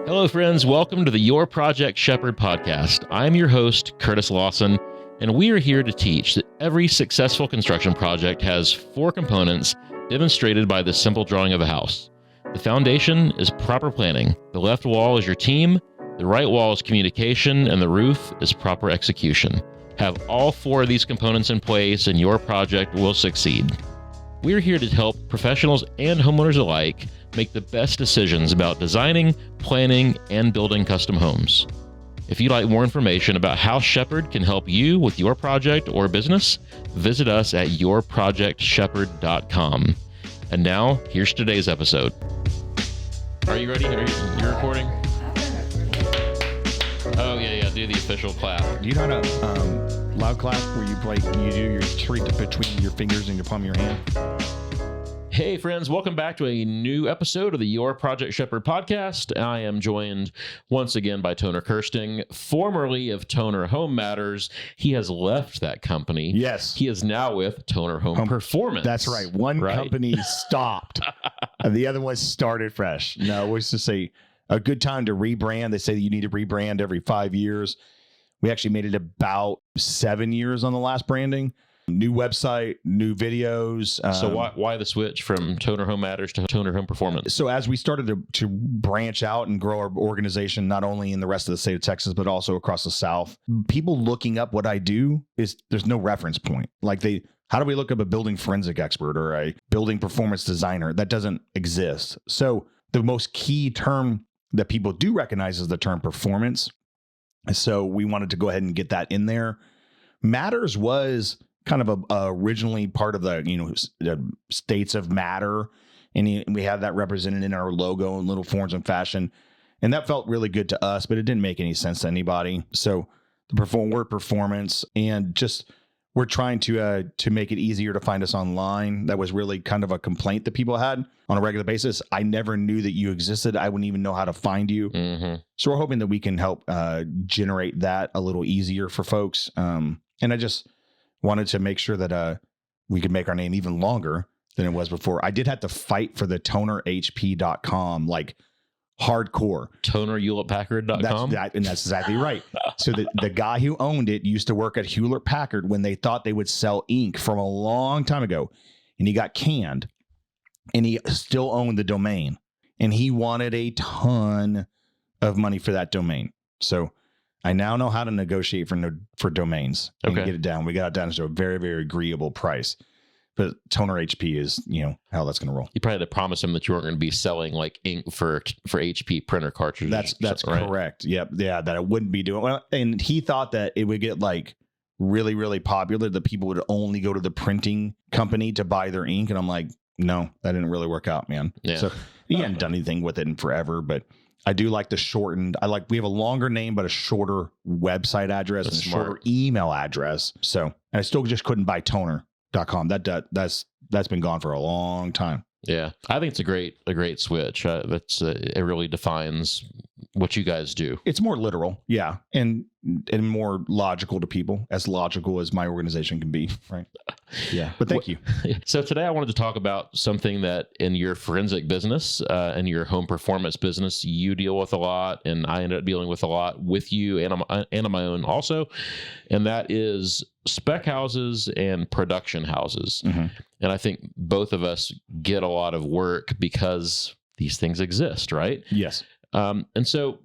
Hello, friends. Welcome to the Your Project Shepherd podcast. I'm your host, Curtis Lawson, and we are here to teach that every successful construction project has 4 components demonstrated by the simple drawing of a house. The foundation is proper planning. The left wall is your team, the right wall is communication, and the roof is proper execution. Have all 4 of these components in place and your project will succeed. We're here to help professionals and homeowners alike make the best decisions about designing, planning, and building custom homes. If you'd like more information about how Shepherd can help you with your project or business, visit us at yourprojectshepherd.com. And now, here's today's episode. Are you ready? You're recording? Oh, yeah. Do the official clap. Do you know how to loud clap where you do your treat between your fingers and your palm of your hand? Hey, friends. Welcome back to a new episode of the Your Project Shepherd podcast. I am joined once again by Toner Kersting, formerly of Toner Home Matters. He has left that company. Yes. He is now with Toner Home Performance. That's right. One company stopped. And the other one started fresh. No, it was just a good time to rebrand. They say that you need to rebrand every 5 years. We actually made it about 7 years on the last branding. New website, new videos. So why the switch from Toner Home Matters to Toner Home Performance? So as we started to branch out and grow our organization, not only in the rest of the state of Texas, but also across the South, people looking up what I do there's no reference point. Like how do we look up a building forensic expert or a building performance designer? That doesn't exist. So the most key term that people do recognize is the term performance. So we wanted to go ahead and get that in there. Matters was kind of originally part of the states of matter, and we had that represented in our logo in little forms and fashion, and that felt really good to us, but it didn't make any sense to anybody. So the word performance, and just we're trying to make it easier to find us online. That was really kind of a complaint that people had on a regular basis. I never knew that you existed. I wouldn't even know how to find you. Mm-hmm. So we're hoping that we can help generate that a little easier for folks. And I just wanted to make sure that we could make our name even longer than it was before. I did have to fight for the tonerhp.com, like hardcore. Tonerhewlettpackard.com? That's exactly right. So the guy who owned it used to work at Hewlett Packard when they thought they would sell ink from a long time ago. And he got canned, and he still owned the domain. And he wanted a ton of money for that domain. So I now know how to negotiate for domains and get it down. We got it down to a very, very agreeable price. But Toner HP is, how that's going to roll. You probably had to promise him that you weren't going to be selling like ink for HP printer cartridges. That's right? Correct. Yep. Yeah, that I wouldn't be doing. Well, and he thought that it would get like really, really popular, that people would only go to the printing company to buy their ink. And I'm like, no, that didn't really work out, man. Yeah. So he hadn't done anything with it in forever, but I do like the shortened. We have a longer name, but a shorter website address and a shorter email address. So, and I still just couldn't buy toner.com. That's been gone for a long time. Yeah. I think it's a great switch. It really defines what you guys do. It's more literal. Yeah. And more logical to people, as logical as my organization can be. Right. Yeah. But thank you. So today I wanted to talk about something that in your forensic business and your home performance business, you deal with a lot, and I ended up dealing with a lot with you and on my own also. And that is spec houses and production houses. Mm-hmm. And I think both of us get a lot of work because these things exist, right? Yes. And so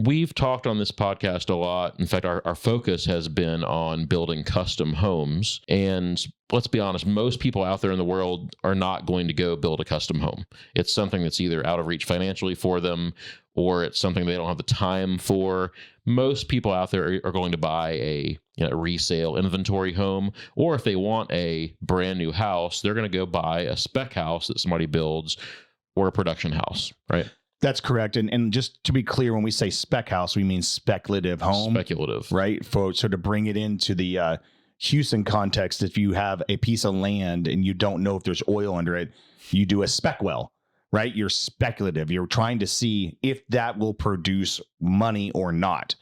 we've talked on this podcast a lot. In fact, our focus has been on building custom homes. And let's be honest, most people out there in the world are not going to go build a custom home. It's something that's either out of reach financially for them, or it's something they don't have the time for. Most people out there are going to buy a resale inventory home, or if they want a brand new house, they're going to go buy a spec house that somebody builds or a production house, right? That's correct. And just to be clear, when we say spec house, we mean speculative home. Speculative. Right? So to bring it into the Houston context, if you have a piece of land and you don't know if there's oil under it, you do a spec well, right? You're speculative. You're trying to see if that will produce money or not.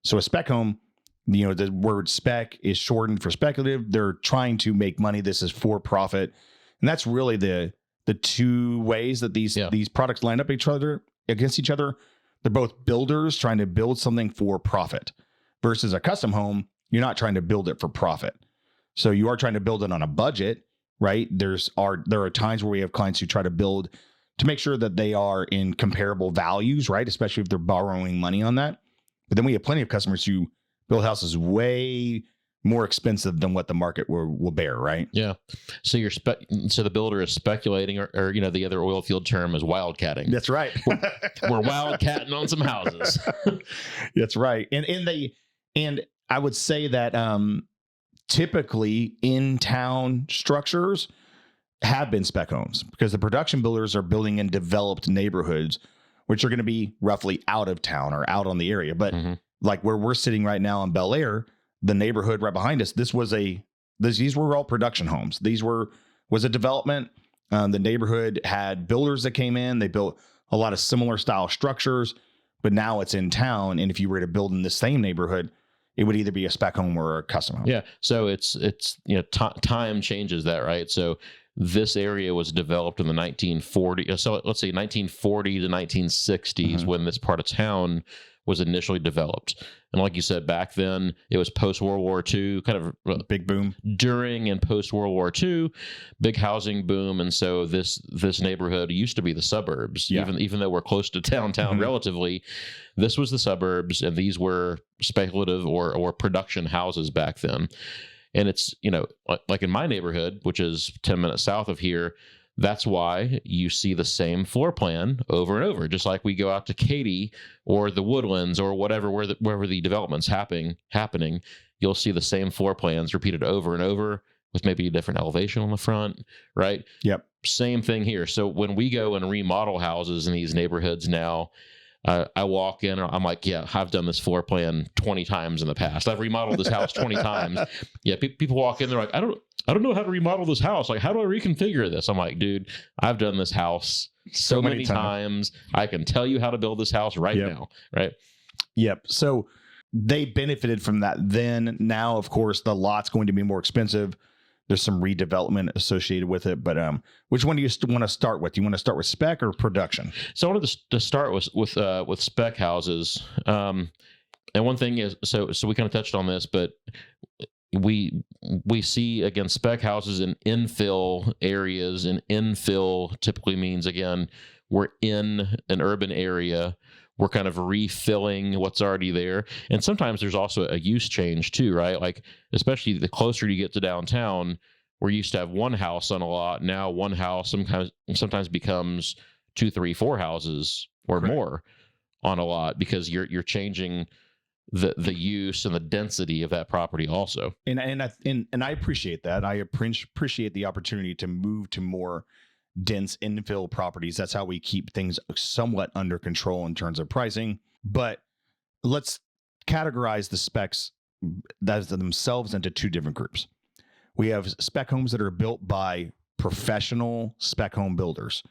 So a spec home, the word spec is shortened for speculative. They're trying to make money. This is for profit. And that's really the the two ways that these products line up against each other. They're both builders trying to build something for profit versus a custom home. You're not trying to build it for profit. So you are trying to build it on a budget, right? There are times where we have clients who try to build to make sure that they are in comparable values, right? Especially if they're borrowing money on that. But then we have plenty of customers who build houses way more expensive than what the market will bear, right? Yeah. So so the builder is speculating, or the other oil field term is wildcatting. That's right. We're wildcatting on some houses. That's right. And I would say that typically in town structures have been spec homes because the production builders are building in developed neighborhoods, which are going to be roughly out of town or out on the area. But like where we're sitting right now in Bel Air, the neighborhood right behind us, these were all production homes. Was a development. The neighborhood had builders that came in. They built a lot of similar style structures, but now it's in town. And if you were to build in the same neighborhood, it would either be a spec home or a custom home. Yeah. So it's time changes that, right? So this area was developed in the 1940s. So let's say 1940 to 1960s when this part of town was initially developed. And like you said, back then it was post-World War II, kind of big boom. During and post-World War II, big housing boom. And so this neighborhood used to be the suburbs. Yeah. Even though we're close to downtown relatively, this was the suburbs, and these were speculative or production houses back then. And it's, like in my neighborhood, which is 10 minutes south of here, that's why you see the same floor plan over and over. Just like we go out to Katy or the Woodlands or whatever, wherever the development's happening, you'll see the same floor plans repeated over and over with maybe a different elevation on the front, right? Yep. Same thing here. So when we go and remodel houses in these neighborhoods now, I walk in, I'm like, yeah, I've done this floor plan 20 times in the past. I've remodeled this house 20 times. Yeah, people walk in, they're like, I don't know how to remodel this house. Like, how do I reconfigure this? I'm like, dude, I've done this house so many times. I can tell you how to build this house right now, right? Yep. So they benefited from that then. Now, of course, the lot's going to be more expensive. There's some redevelopment associated with it, but which one do you want to start with? Do you want to start with spec or production? So I wanted to start with spec houses, and one thing is so we kind of touched on this, but we see again spec houses in infill areas, and infill typically means again we're in an urban area. We're kind of refilling what's already there. And sometimes there's also a use change too, right? Like, especially the closer you get to downtown, we used to have one house on a lot. Now one house sometimes becomes 2, 3, 4 houses or more on a lot, because you're changing the use and the density of that property also. And I appreciate that. I appreciate the opportunity to move to more dense infill properties. That's how we keep things somewhat under control in terms of pricing. But let's categorize the specs themselves into two different groups. We have spec homes that are built by professional spec home builders.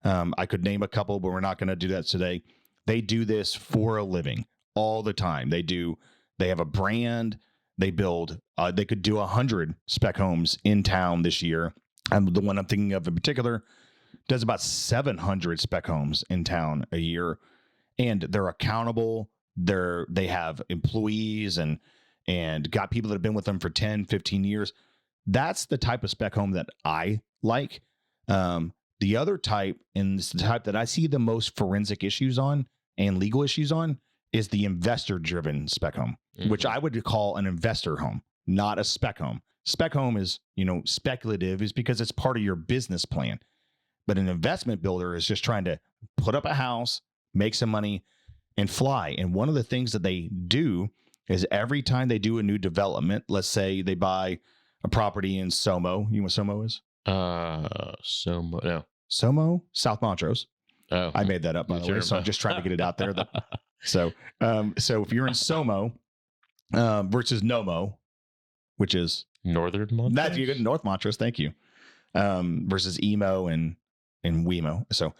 I could name a couple, but we're not going to do that today. They do this for a living all the time. They have a brand. They build, they could do 100 spec homes in town this year. And the one I'm thinking of in particular does about 700 spec homes in town a year, and they're accountable. They have employees and got people that have been with them for 10, 15 years. That's the type of spec home that I like. The other type, and it's the type that I see the most forensic issues on and legal issues on, is the investor-driven spec home, which I would call an investor home, not a spec home. Spec home is, speculative is because it's part of your business plan. But an investment builder is just trying to put up a house, make some money, and fly. And one of the things that they do is every time they do a new development, let's say they buy a property in Somo. You know what Somo is? Somo, no. Somo, South Montrose. Oh, I made that up, by the way. So I'm just trying to get it out there. So if you're in Somo versus Nomo, which is Northern Montrose? That's you good. North Montrose, thank you. Versus Emo and Wemo. So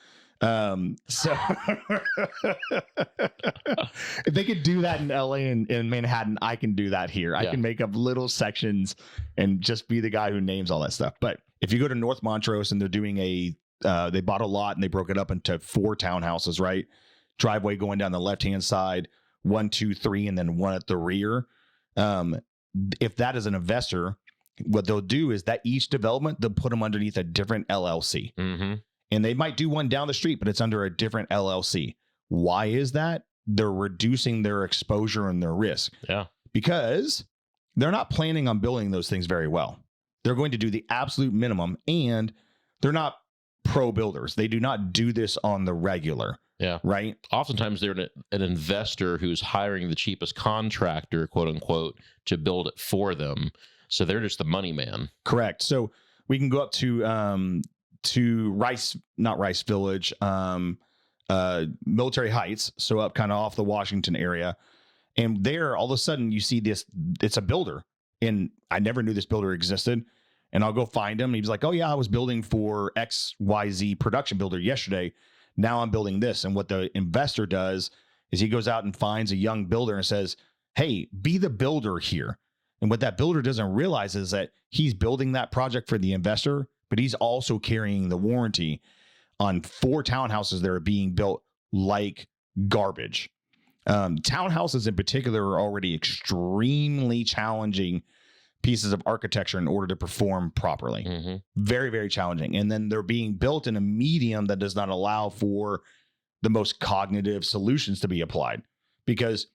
if they could do that in LA and in Manhattan, I can do that here. I can make up little sections and just be the guy who names all that stuff. But if you go to North Montrose and they're doing a They bought a lot and they broke it up into 4 townhouses, right? Driveway going down the left-hand side, 1, 2, 3, and then one at the rear. If that is an investor, what they'll do is that each development, they'll put them underneath a different LLC. Mm-hmm. And they might do one down the street, but it's under a different LLC. Why is that? They're reducing their exposure and their risk. Yeah. Because they're not planning on building those things very well. They're going to do the absolute minimum, and they're not pro builders. They do not do this on the regular. Yeah. Right. Oftentimes they're an investor who's hiring the cheapest contractor, quote unquote, to build it for them. So they're just the money man. Correct. So we can go up to not Rice Village, Military Heights. So up kind of off the Washington area. And there, all of a sudden, you see this, it's a builder. And I never knew this builder existed. And I'll go find him. He was like, oh, yeah, I was building for XYZ production builder yesterday. Now I'm building this. And what the investor does is he goes out and finds a young builder and says, hey, be the builder here. And what that builder doesn't realize is that he's building that project for the investor, but he's also carrying the warranty on 4 townhouses that are being built like garbage. Townhouses in particular are already extremely challenging pieces of architecture in order to perform properly. Mm-hmm. Very, very challenging. And then they're being built in a medium that does not allow for the most cognitive solutions to be applied, because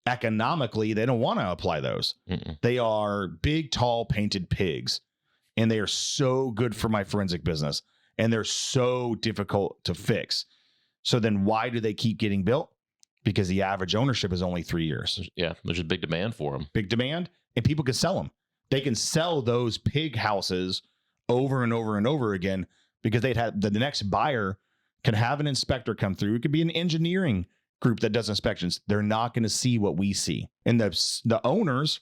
economically, they don't want to apply those. Mm-mm. They are big, tall, painted pigs, and they are so good for my forensic business, and they're so difficult to fix. So then why do they keep getting built? Because the average ownership is only 3 years. Yeah, there's a big demand for them. Big demand, and people can sell them. They can sell those pig houses over and over and over again, because they'd have the next buyer can have an inspector come through. It could be an engineering group that does inspections. They're not going to see what we see. And the owners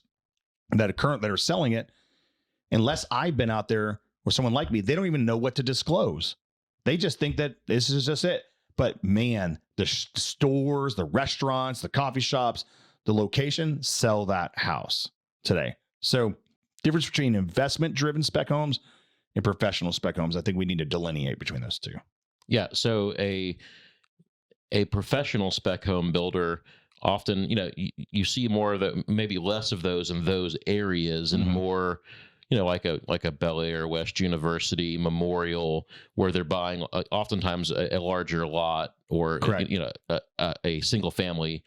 that are selling it, unless I've been out there or someone like me, they don't even know what to disclose. They just think that this is just it. But man, the stores, the restaurants, the coffee shops, the location sell that house today. So difference between investment-driven spec homes and professional spec homes, I think we need to delineate between those two. Yeah. So a professional spec home builder, often, you see more of the, maybe less of those in those areas, and more, like a Bel Air, West University, Memorial, where they're buying oftentimes a larger lot, or a single family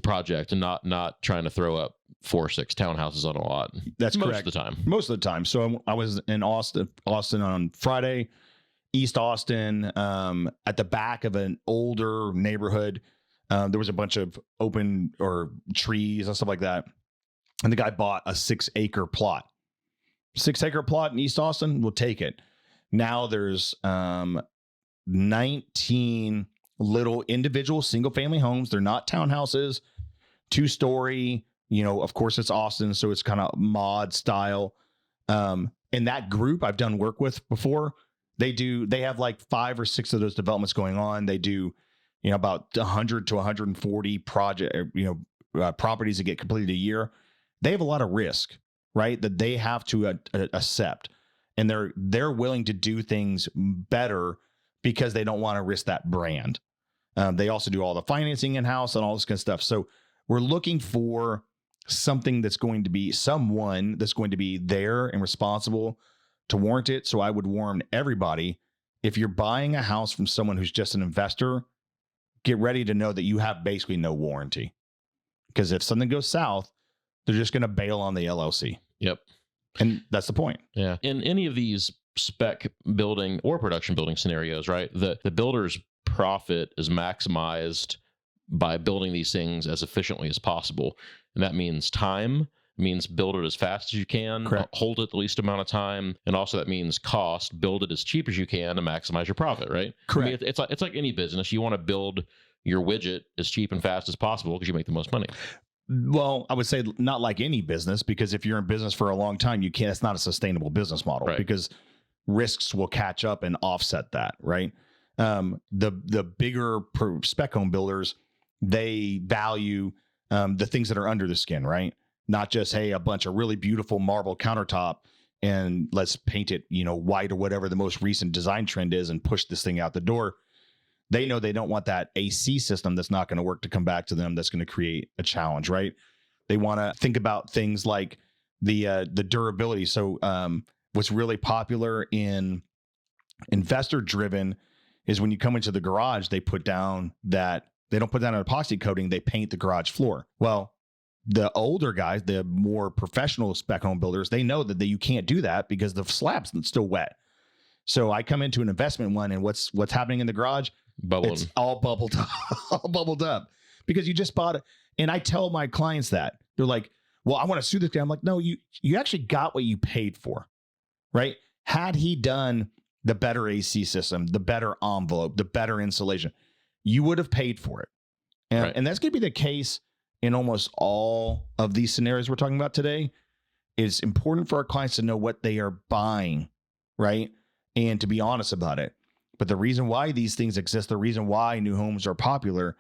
project, and not trying to throw up 4 or 6 townhouses on a lot. That's most correct. of the time. Most of the time. So I was in Austin on Friday, East Austin, at the back of an older neighborhood. There was a bunch of open or trees and stuff like that. And the guy bought a 6-acre plot. 6-acre plot in East Austin, we'll take it. Now there's 19 little individual single family homes. They're not townhouses, 2-story, of course it's Austin, so it's kind of mod style. And that group I've done work with before, they have like 5 or 6 of those developments going on. They do, about 100 to 140 properties that get completed a year. They have a lot of risk, right? That they have to accept, and they're willing to do things better because they don't want to risk that brand. They also do all the financing in-house and all this kind of stuff. So we're looking for someone that's going to be there and responsible to warrant it. So I would warn everybody, if you're buying a house from someone who's just an investor, get ready to know that you have basically no warranty. Because if something goes south, they're just going to bail on the LLC. Yep. And that's the point. Yeah. In any of these spec building or production building scenarios, right, the builder's profit is maximized by building these things as efficiently as possible. And that means time, means build it as fast as you can, Correct. Hold it the least amount of time. And also that means cost, build it as cheap as you can to maximize your profit, right? Correct. I mean, it's like any business. You want to build your widget as cheap and fast as possible because you make the most money. Well, I would say not like any business, because if you're in business for a long time, it's not a sustainable business model, right? Because risks will catch up and offset that, right? The bigger spec home builders, they value the things that are under the skin, right? Not just, hey, a bunch of really beautiful marble countertop and let's paint it, white or whatever the most recent design trend is and push this thing out the door. They know they don't want that AC system that's not going to work to come back to them. That's going to create a challenge, right? They want to think about things like the durability. So what's really popular in investor driven is when you come into the garage, they don't put down an epoxy coating, they paint the garage floor. Well, the older guys, the more professional spec home builders, they know that you can't do that because the slab's still wet. So I come into an investment one, and what's happening in the garage? It's all bubbled up, all bubbled up because you just bought it. And I tell my clients that. They're like, well, I want to sue this guy. I'm like, no, you actually got what you paid for, right? Had he done the better AC system, the better envelope, the better insulation, you would have paid for it. And that's going to be the case in almost all of these scenarios we're talking about today. It's important for our clients to know what they are buying, right? And to be honest about it. But the reason why these things exist, the reason why new homes are popular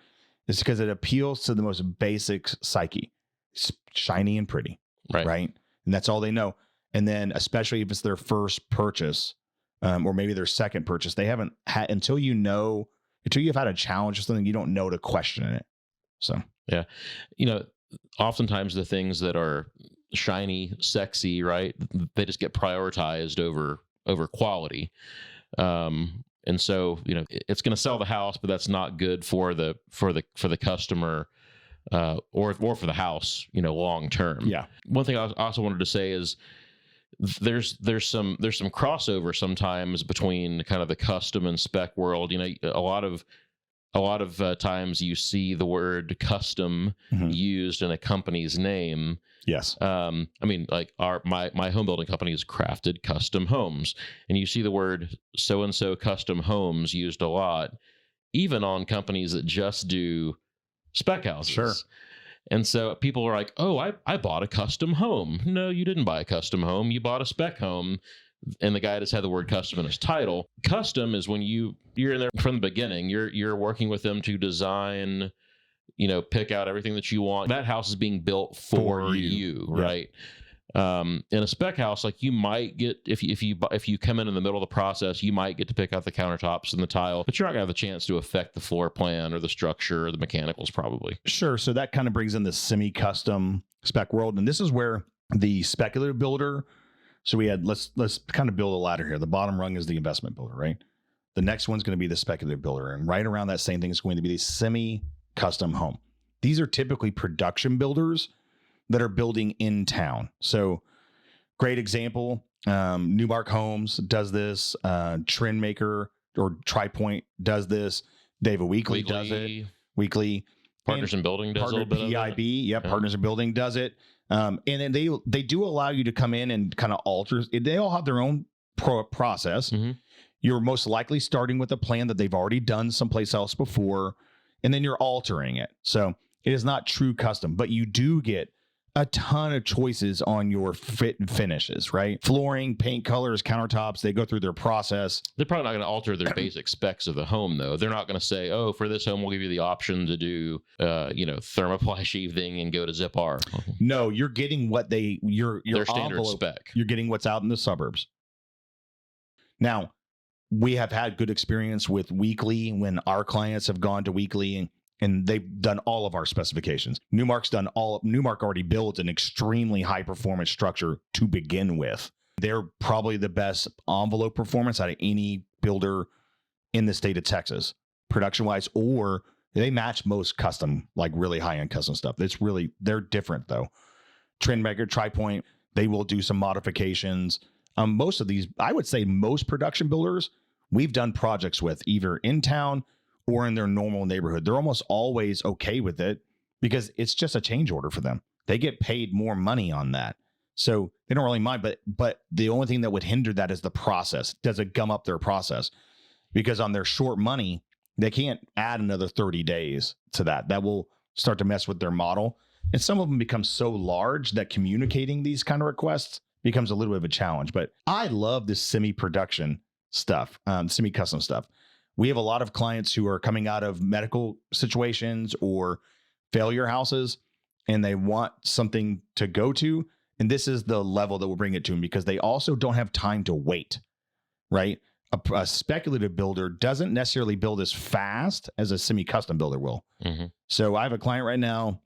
is because it appeals to the most basic psyche. It's shiny and pretty, right? And that's all they know. And then especially if it's their first purchase or maybe their second purchase, they haven't had, until you've had a challenge or something, you don't know to question it. So, yeah. Oftentimes the things that are shiny, sexy, right? They just get prioritized over quality. And so, it's going to sell the house, but that's not good for the customer, or for the house, long term. Yeah. One thing I also wanted to say is there's some crossover sometimes between kind of the custom and spec world. A lot of times you see the word custom used in a company's name. Yes. Like my home building company is Crafted Custom Homes, and you see the word so-and-so custom homes used a lot, even on companies that just do spec houses. Sure. And so people are like, oh, I bought a custom home. No, you didn't buy a custom home. You bought a spec home. And the guy just had the word custom in his title. Custom is when you're in there from the beginning. You're working with them to design, pick out everything that you want. That house is being built for you, right? In a spec house, like you might get, if you come in the middle of the process, you might get to pick out the countertops and the tile, but you're not gonna have the chance to affect the floor plan or the structure or the mechanicals probably. Sure. So that kind of brings in the semi-custom spec world, and this is where the speculative builder. So we had let's kind of build a ladder here. The bottom rung is the investment builder, right? The next one's going to be the speculative builder, and right around that same thing is going to be the semi-custom home. These are typically production builders that are building in town. So great example, Newmark Homes does this, Trendmaker or TriPoint does this, David Weekly does it. Weekly. Partners in Building does a little bit PIB, of it. Yep, yeah. Partners in Building does it. And then they do allow you to come in and kind of alter. They all have their own process. Mm-hmm. You're most likely starting with a plan that they've already done someplace else before, and then you're altering it. So it is not true custom, but you do get a ton of choices on your fit and finishes, right? Flooring, paint colors, countertops, they go through their process. They're probably not going to alter their basic specs of the home, though. They're not going to say, oh, for this home, we'll give you the option to do, thermoply sheathing and go to zip-R. No, you're getting what your standard spec. You're getting what's out in the suburbs. Now, we have had good experience with Weekly when our clients have gone to Weekly and they've done all of our specifications. Newmark already built an extremely high performance structure to begin with. They're probably the best envelope performance out of any builder in the state of Texas, production wise, or they match most custom, like really high end custom stuff. They're different though. Trendmaker, TriPoint, they will do some modifications. Most of these, I would say most production builders we've done projects with either in town or in their normal neighborhood. They're almost always okay with it because it's just a change order for them. They get paid more money on that. So they don't really mind, but the only thing that would hinder that is the process. Does it gum up their process? Because on their short money, they can't add another 30 days to that. That will start to mess with their model. And some of them become so large that communicating these kind of requests becomes a little bit of a challenge. But I love this semi-production stuff, semi-custom stuff. We have a lot of clients who are coming out of medical situations or failure houses, and they want something to go to. And this is the level that will bring it to them, because they also don't have time to wait, right? A speculative builder doesn't necessarily build as fast as a semi-custom builder will. Mm-hmm. So I have a client right now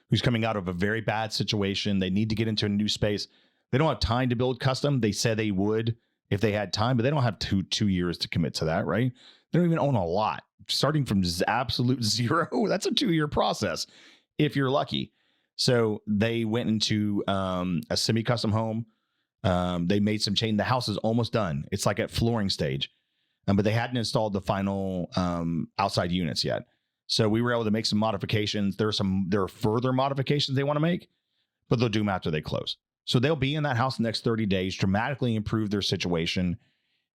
who's coming out of a very bad situation. They need to get into a new space. They don't have time to build custom. They said they would if they had time, but they don't have two years to commit to that, right? They don't even own a lot. Starting from absolute zero, that's a 2-year process if you're lucky. So they went into a semi-custom home. They made some change. The house is almost done. It's like at flooring stage, but they hadn't installed the final outside units yet. So we were able to make some modifications. There are further modifications they want to make, but they'll do them after they close. So they'll be in that house the next 30 days, dramatically improve their situation,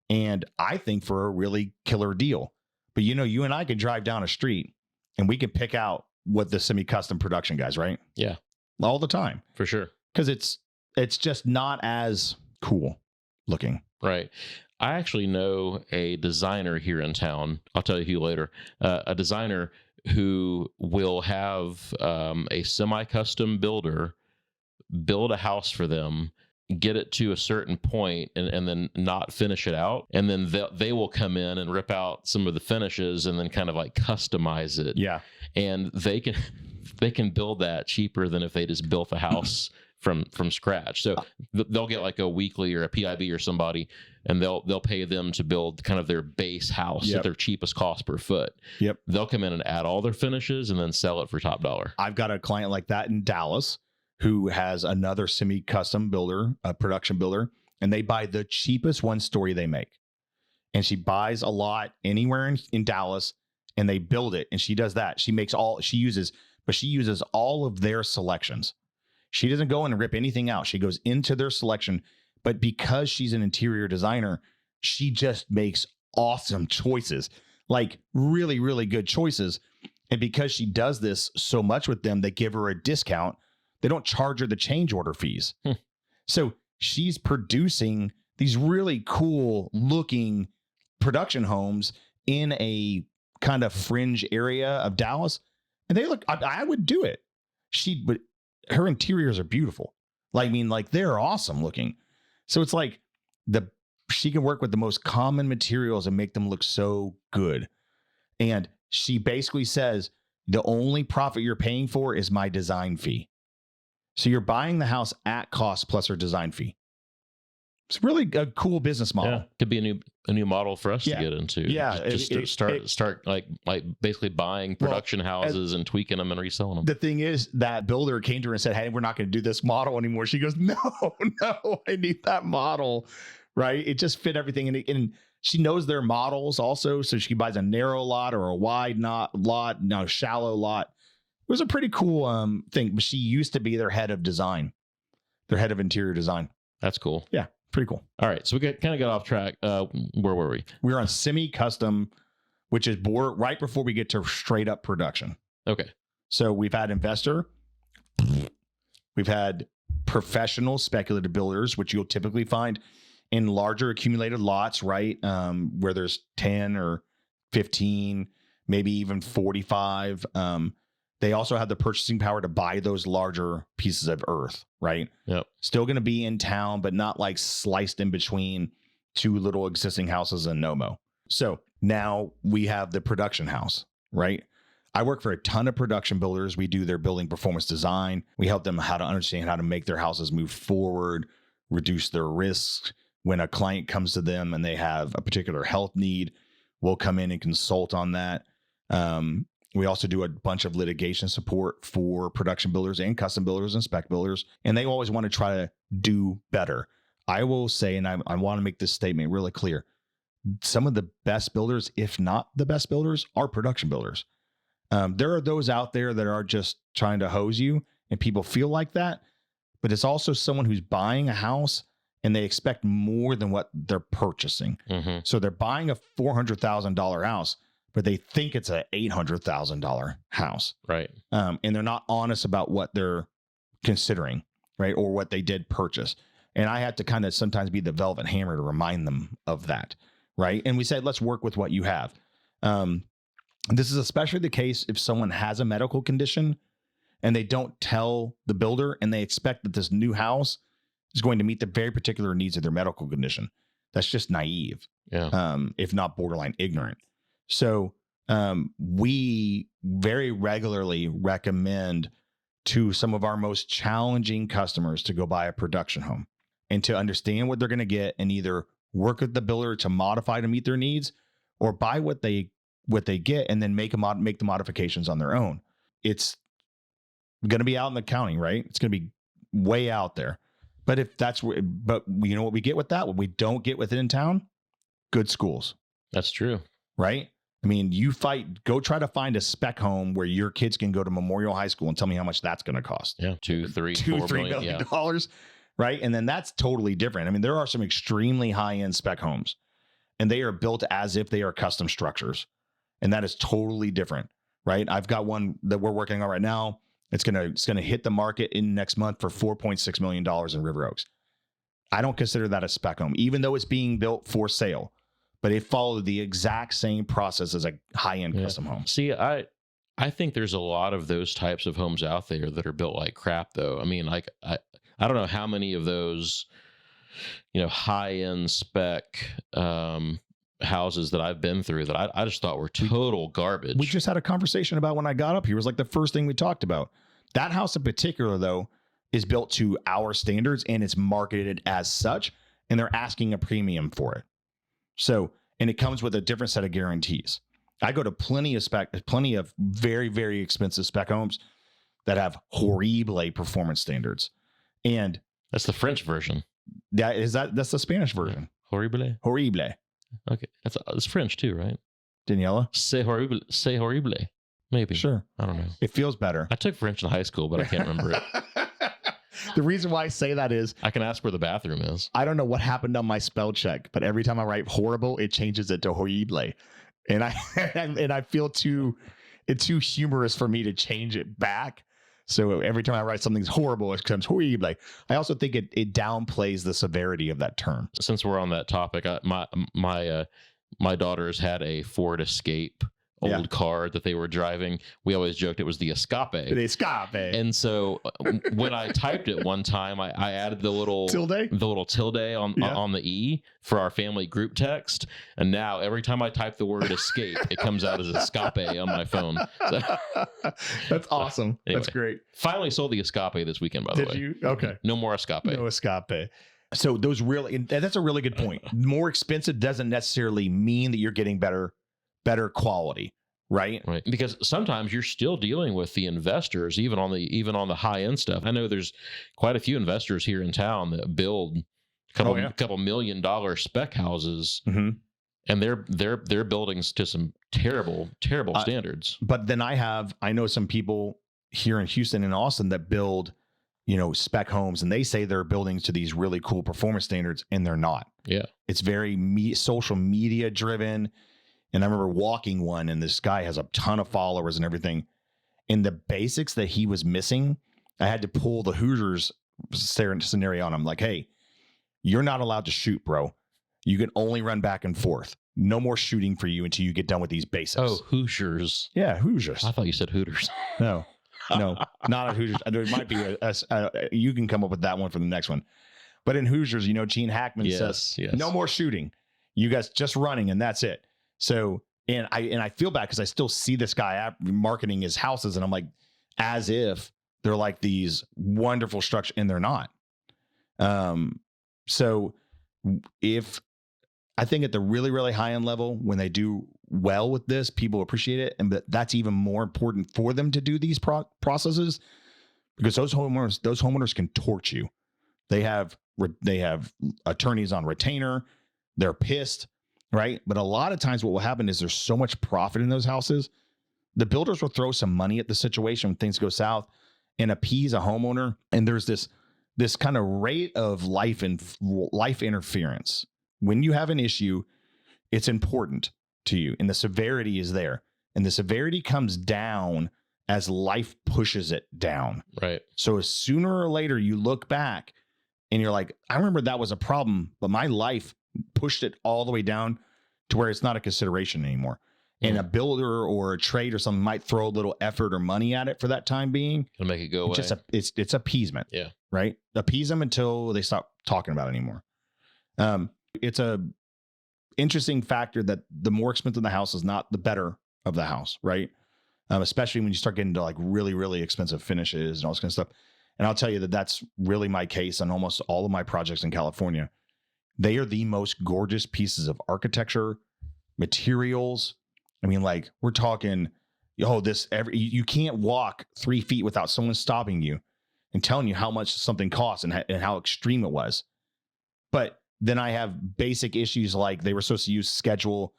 and I think for a really killer deal. But you and I could drive down a street and we could pick out what the semi-custom production guys, right? Yeah. All the time. For sure. Because it's just not as cool looking. Right. I actually know a designer here in town. I'll tell you later. A designer who will have a semi-custom builder build a house for them, get it to a certain point, and then not finish it out. And then they will come in and rip out some of the finishes and then kind of like customize it. Yeah. And they can build that cheaper than if they just built the house from scratch. So they'll get like a Weekly or a PIB or somebody, and they'll pay them to build kind of their base house at their cheapest cost per foot. Yep. They'll come in and add all their finishes and then sell it for top dollar. I've got a client like that in Dallas who has another semi-custom builder, a production builder, and they buy the cheapest one-story they make. And she buys a lot anywhere in Dallas, and they build it, and she does that. She uses all of their selections. She doesn't go in and rip anything out. She goes into their selection, but because she's an interior designer, she just makes awesome choices, like really, really good choices. And because she does this so much with them, they give her a discount. They don't charge her the change order fees. So she's producing these really cool looking production homes in a kind of fringe area of Dallas. And they look, I would do it. But her interiors are beautiful. They're awesome looking. So it's like she can work with the most common materials and make them look so good. And she basically says, the only profit you're paying for is my design fee. So you're buying the house at cost plus her design fee. It's really a cool business model. Yeah, could be a new model for us to get into. Yeah, start like basically buying production houses and tweaking them and reselling them. The thing is, that builder came to her and said, "Hey, we're not going to do this model anymore." She goes, "No, I need that model." Right? It just fit everything, and she knows their models also, so she buys a narrow lot or a wide lot, no shallow lot. It was a pretty cool thing. But she used to be their head of design, their head of interior design. That's cool. Yeah. Pretty cool. All right. So we kind of got off track. Where were we? We were on semi-custom, which is right before we get to straight up production. Okay. So we've had investor. We've had professional speculative builders, which you'll typically find in larger accumulated lots, right? Where there's 10 or 15, maybe even 45. They also have the purchasing power to buy those larger pieces of earth, right? Yep. Still going to be in town, but not like sliced in between two little existing houses in Nomo. So now we have the production house, right? I work for a ton of production builders. We do their building performance design. We help them how to understand how to make their houses move forward, reduce their risks. When a client comes to them and they have a particular health need, we'll come in and consult on that. We also do a bunch of litigation support for production builders and custom builders and spec builders, and they always want to try to do better. I will say, and I want to make this statement really clear, some of the best builders, if not the best builders, are production builders. There are those out there that are just trying to hose you, and people feel like that, but it's also someone who's buying a house and they expect more than what they're purchasing. Mm-hmm. So they're buying a $400,000 house, but they think it's a $800,000 house. Right. And they're not honest about what they're considering, right? Or what they did purchase. And I had to kind of sometimes be the velvet hammer to remind them of that, right? And we said, let's work with what you have. This is especially the case if someone has a medical condition and they don't tell the builder, and they expect that this new house is going to meet the very particular needs of their medical condition. That's just naive, if not borderline ignorant. So we very regularly recommend to some of our most challenging customers to go buy a production home and to understand what they're going to get, and either work with the builder to modify to meet their needs, or buy what they get and then make the modifications on their own. It's going to be out in the county, right? It's going to be way out there. But but you know what we get with that? What we don't get with it in town? Good schools. That's true. Right? I mean, go try to find a spec home where your kids can go to Memorial High School and tell me how much that's going to cost. Yeah. $2, $3, $4 million. $3 million. Right? And then that's totally different. I mean, there are some extremely high-end spec homes, and they are built as if they are custom structures. And that is totally different. Right? I've got one that we're working on right now. It's gonna hit the market in next month for $4.6 million in River Oaks. I don't consider that a spec home, even though it's being built for sale, but it followed the exact same process as a high-end custom home. See, I think there's a lot of those types of homes out there that are built like crap, though. I mean, like I don't know how many of those, high-end spec houses that I've been through that I just thought were total garbage. We just had a conversation about when I got up here. It was like the first thing we talked about. That house in particular, though, is built to our standards, and it's marketed as such, and they're asking a premium for it. So, and it comes with a different set of guarantees. I go to plenty of very, very expensive spec homes that have horrible performance standards. And that's the French version. That's the Spanish version. Horrible. Okay. It's French too, right? Daniela? C'est horrible. Maybe. Sure. I don't know. It feels better. I took French in high school, but I can't remember it. The reason why I say that is I can ask where the bathroom is. I don't know what happened on my spell check, but every time I write horrible, it changes it to horrible. And I feel it's too humorous for me to change it back. So every time I write something's horrible, it becomes horrible. I also think it downplays the severity of that term. Since we're on that topic, my daughters had a Ford Escape old car that they were driving. We always joked it was the Escape. The Escape. And so when I typed it one time, I added the little tilde on the E for our family group text. And now every time I type the word escape, it comes out as Escape on my phone. So, that's awesome. Anyway, that's great. Finally sold the Escape this weekend, by the way. Did you? Okay. No more Escape. No Escape. So that's a really good point. More expensive doesn't necessarily mean that you're getting better quality, right? Right. Because sometimes you're still dealing with the investors, even on the high end stuff. I know there's quite a few investors here in town that build a couple $1 million spec houses, and they're buildings to some terrible standards. But then I know some people here in Houston and Austin that build, spec homes, and they say they're buildings to these really cool performance standards, and they're not. Yeah. It's very social media driven. And I remember walking one, and this guy has a ton of followers and everything. And the basics that he was missing, I had to pull the Hoosiers scenario on him. Like, hey, you're not allowed to shoot, bro. You can only run back and forth. No more shooting for you until you get done with these basics. Oh, Hoosiers. Yeah, Hoosiers. I thought you said Hooters. No, not a Hoosiers. There might be you can come up with that one for the next one. But in Hoosiers, Gene Hackman says, no more shooting. You guys just running, and that's it. So, and I feel bad because I still see this guy marketing his houses, and I'm like, as if they're like these wonderful structures, and they're not. So if I think at the really, really high end level, when they do well with this, people appreciate it. And that's even more important for them to do these processes, because those homeowners can torch you. They have attorneys on retainer. They're pissed. Right. But a lot of times what will happen is there's so much profit in those houses. The builders will throw some money at the situation when things go south and appease a homeowner. And there's this kind of rate of life interference. When you have an issue, it's important to you, and the severity is there. And the severity comes down as life pushes it down. Right. So sooner or later you look back and you're like, I remember that was a problem, but my life pushed it all the way down to where it's not a consideration anymore. And a builder or a trade or something might throw a little effort or money at it for that time being. It'll make it go away. It's appeasement. Yeah. Right. Appease them until they stop talking about it anymore. It's a interesting factor that the more expensive the house is, not the better of the house. Right. Especially when you start getting to like really, really expensive finishes and all this kind of stuff. And I'll tell you that that's really my case on almost all of my projects in California. They are the most gorgeous pieces of architecture, materials. I mean, like we're talking, you can't walk 3 feet without someone stopping you and telling you how much something costs and how extreme it was. But then I have basic issues like they were supposed to use schedule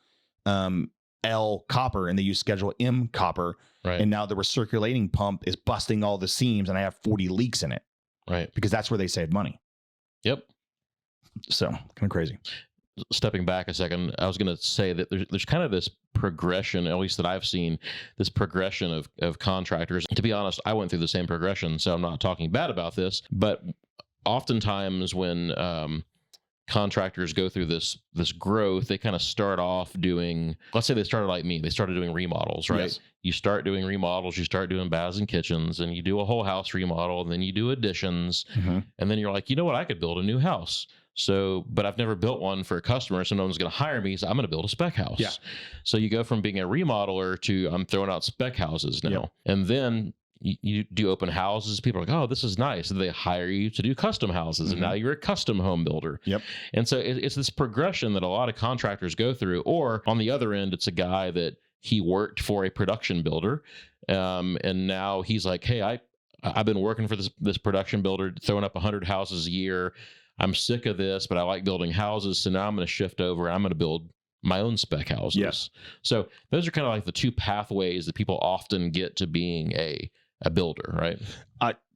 L copper and they use schedule M copper. Right. And now the recirculating pump is busting all the seams and I have 40 leaks in it. Right. Because that's where they save money. Yep. So kind of crazy. Stepping back a second, I was going to say that there's kind of this progression, at least that I've seen, this progression of contractors. To be honest, I went through the same progression, so I'm not talking bad about this. But oftentimes when contractors go through this growth, they kind of start off doing, let's say they started like me, they started doing remodels, right? Yes. You start doing remodels, you start doing baths and kitchens, and you do a whole house remodel, and then you do additions, and then you're like, you know what, I could build a new house. So, but I've never built one for a customer, so no one's going to hire me. So I'm going to build a spec house. Yeah. So you go from being a remodeler to I'm throwing out spec houses now. Yep. And then you do open houses. People are like, oh, this is nice. And they hire you to do custom houses. And now you're a custom home builder. Yep. And so it's this progression that a lot of contractors go through. Or on the other end, it's a guy that he worked for a production builder. And now he's like, hey, I've been working for this production builder, throwing up 100 houses a year. I'm sick of this, but I like building houses. So now I'm going to shift over. I'm going to build my own spec houses. Yes. So those are kind of like the two pathways that people often get to being a builder, right?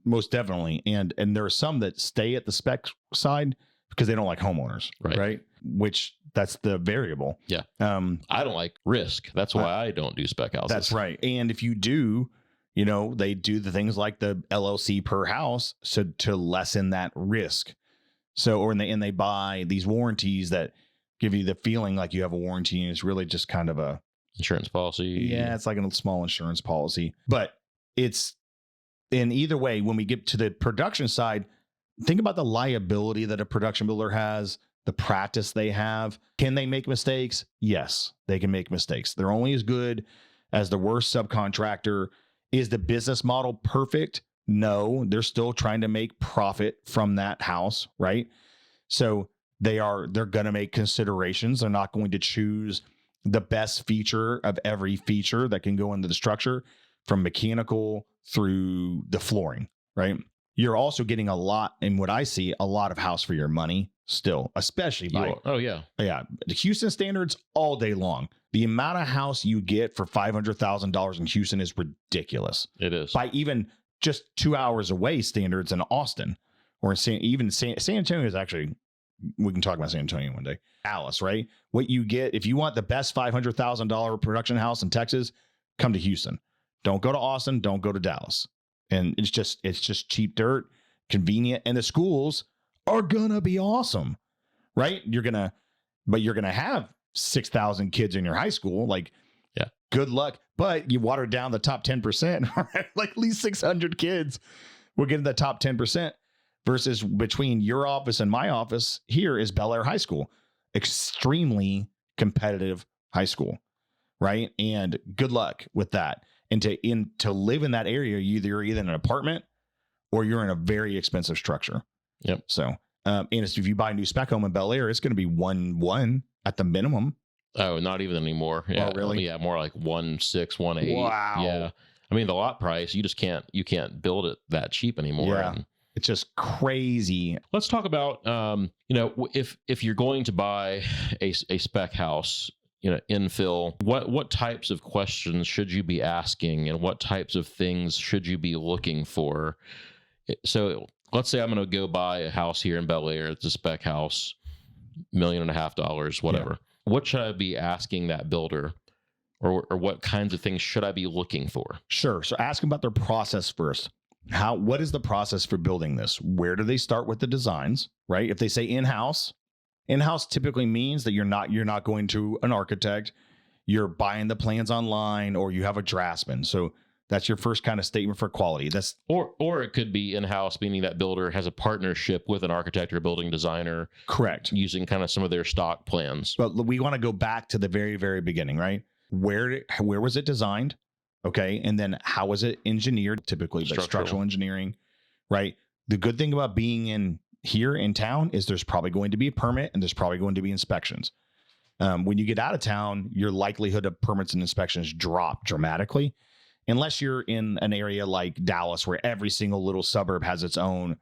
Most definitely. And there are some that stay at the spec side because they don't like homeowners, right? Which that's the variable. Yeah. I don't like risk. That's why I don't do spec houses. That's right. And if you do, they do the things like the LLC per house to lessen that risk. So, and they buy these warranties that give you the feeling like you have a warranty, and it's really just kind of a insurance policy. Yeah, it's like a small insurance policy. But it's in either way, when we get to the production side, think about the liability that a production builder has, the practice they have. Can they make mistakes? Yes, they can make mistakes. They're only as good as the worst subcontractor. Is the business model perfect? No, they're still trying to make profit from that house, right? So they're going to make considerations. They're not going to choose the best feature of every feature that can go into the structure, from mechanical through the flooring, right? You're also getting a lot, and what I see, a lot of house for your money still, especially by the Houston standards all day long. The amount of house you get for $500,000 in Houston is ridiculous. It is. By even just 2 hours away standards in Austin, or San Antonio is actually, we can talk about San Antonio one day. Dallas, right? What you get, if you want the best $500,000 production house in Texas, come to Houston. Don't go to Austin. Don't go to Dallas. And it's just cheap dirt, convenient, and the schools are gonna be awesome, right? You're gonna have 6,000 kids in your high school. Like, yeah, good luck. But you water down the top 10%, right? Like at least 600 kids will get in the top 10%. Versus between your office and my office here is Bel Air High School, extremely competitive high school, right? And good luck with that. And to live in that area, you're either in an apartment or you're in a very expensive structure. Yep. So, and if you buy a new spec home in Bel Air, it's going to be 1.1 at the minimum. Oh, not even anymore. Yeah, oh, really? Yeah, more like 1.6, 1.8. Wow. Yeah. I mean, the lot price, you just can't build it that cheap anymore. Yeah. It's just crazy. Let's talk about, if you're going to buy a spec house, infill, what types of questions should you be asking, and what types of things should you be looking for? So let's say I'm going to go buy a house here in Bel Air. It's a spec house, $1.5 million, whatever. Yeah. What should I be asking that builder, or what kinds of things should I be looking for? Sure. So ask them about their process first. What is the process for building this? Where do they start with the designs, right? If they say in-house typically means that you're not going to an architect. you're buying the plans online, or you have a draftsman. So that's your first kind of statement for quality. That's or it could be in-house, meaning that builder has a partnership with an architect or building designer. correct. Using kind of some of their stock plans. But we want to go back to the very, very beginning, right? Where was it designed? Okay. And then how was it engineered? Typically, like structural engineering, right? The good thing about being in here in town is there's probably going to be a permit and there's probably going to be inspections. When you get out of town, your likelihood of permits and inspections drop dramatically, unless you're in an area like Dallas, where every single little suburb has its own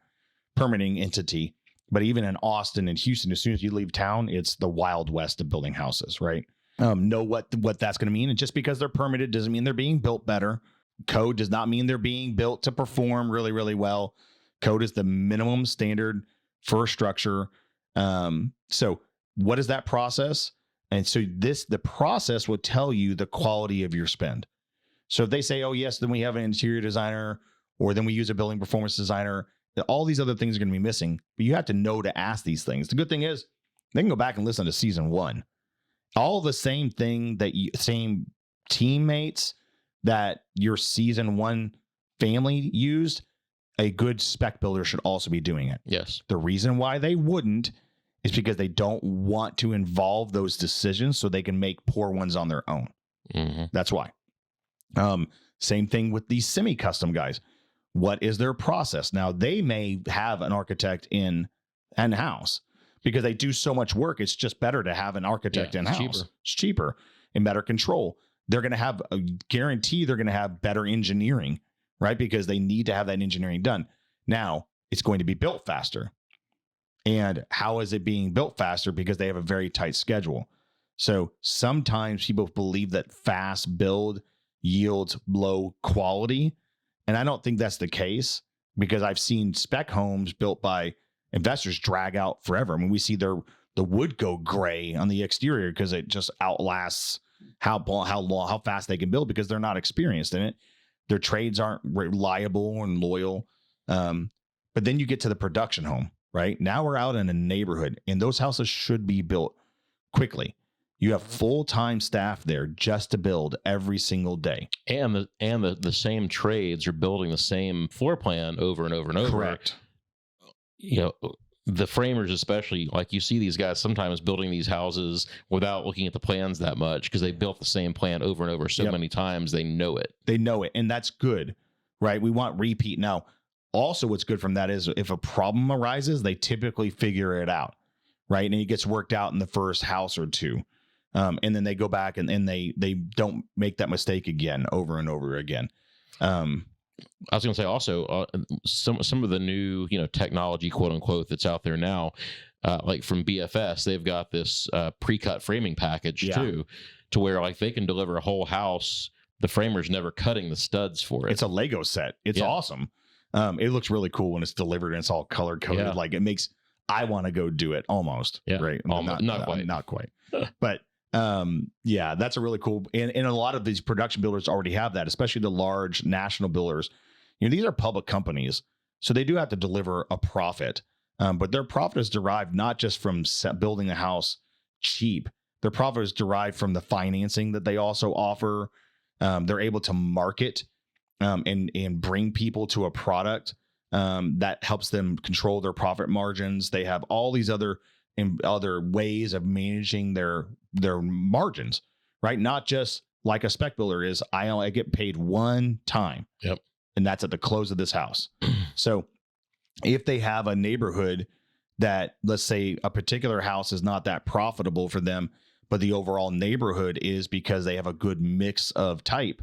permitting entity. But even in Austin and Houston, as soon as you leave town, it's the Wild West of building houses, right? Know what that's going to mean. And just because they're permitted doesn't mean they're being built better. Code does not mean they're being built to perform really, really well. Code is the minimum standard for a structure. So what is that process? And so the process will tell you the quality of your spend. So if they say, oh, yes, then we have an interior designer, or then we use a building performance designer, all these other things are going to be missing. But you have to know to ask these things. The good thing is they can go back and listen to season 1. All the same thing same teammates that your season 1 family used, a good spec builder should also be doing it. Yes. The reason why they wouldn't is because they don't want to involve those decisions so they can make poor ones on their own. Mm-hmm. That's why. Same thing with these semi-custom guys. What is their process? Now, they may have an architect in-house because they do so much work. It's just better to have an architect in-house. It's cheaper and better control. They're going to have a guarantee they're going to have better engineering, right? Because they need to have that engineering done. Now, it's going to be built faster. And how is it being built faster? Because they have a very tight schedule. So sometimes people believe that fast build yields low quality. And I don't think that's the case, because I've seen spec homes built by investors drag out forever. I mean, we see the wood go gray on the exterior because it just outlasts how fast they can build, because they're not experienced in it. Their trades aren't reliable and loyal. But then you get to the production home, right? Now we're out in a neighborhood, and those houses should be built quickly. You have full-time staff there just to build every single day. And the same trades are building the same floor plan over and over and over. Correct. You know, the framers especially, like you see these guys sometimes building these houses without looking at the plans that much, because they built the same plan over and over so many times, they know it. They know it, and that's good, right? We want repeat. Now, also what's good from that is if a problem arises, they typically figure it out, right? And it gets worked out in the first house or two. And then they go back and they don't make that mistake again over and over again. I was going to say also some of the new, technology, quote unquote, that's out there now, like from BFS, they've got this pre-cut framing package too, to where like they can deliver a whole house. The framer's never cutting the studs for it. It's a Lego set. It's awesome. It looks really cool when it's delivered and it's all color coded. Yeah. Like it makes, I want to go do it almost. Yeah. Right. Not quite. But that's a really cool. And a lot of these production builders already have that, especially the large national builders. These are public companies, so they do have to deliver a profit. But their profit is derived not just from building a house cheap. Their profit is derived from the financing that they also offer. They're able to market and bring people to a product that helps them control their profit margins. They have all these other ways of managing their margins, right? Not just like a spec builder is, I get paid one time. Yep. And that's at the close of this house. So if they have a neighborhood that, let's say a particular house is not that profitable for them, but the overall neighborhood is because they have a good mix of type,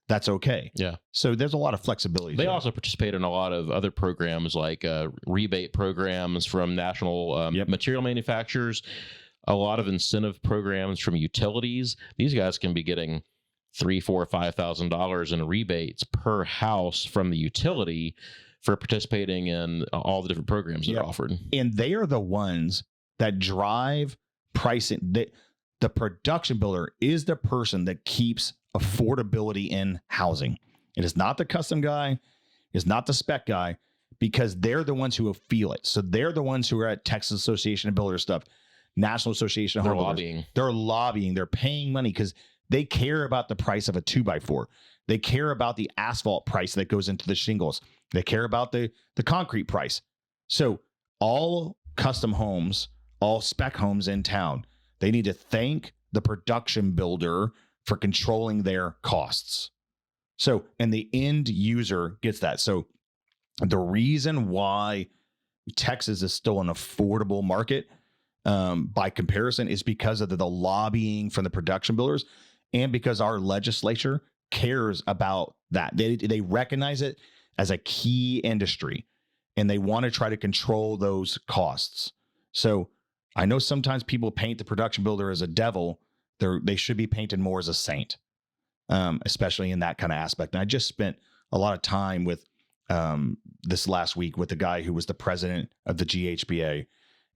that's okay. Yeah. So there's a lot of flexibility. They also participate in a lot of other programs, like rebate programs from national material manufacturers, a lot of incentive programs from utilities. These guys can be getting $3,000, $4,000, $5,000 in rebates per house from the utility for participating in all the different programs that are offered. And they are the ones that drive pricing. The production builder is the person that keeps affordability in housing. It is not the custom guy. It's not the spec guy, because they're the ones who feel it. So they're the ones who are at Texas Association of Builders stuff, National Association of Home Builders. Lobbying. They're lobbying. They're paying money because they care about the price of a 2x4. They care about the asphalt price that goes into the shingles. They care about the concrete price. So all custom homes, all spec homes in town, they need to thank the production builder for controlling their costs. So, and the end user gets that. So the reason why Texas is still an affordable market by comparison is because of the lobbying from the production builders, and because our legislature cares about that. They recognize it as a key industry, and they want to try to control those costs. So I know sometimes people paint the production builder as a devil. They should be painted more as a saint, especially in that kind of aspect. And I just spent a lot of time with this last week with the guy who was the president of the GHBA,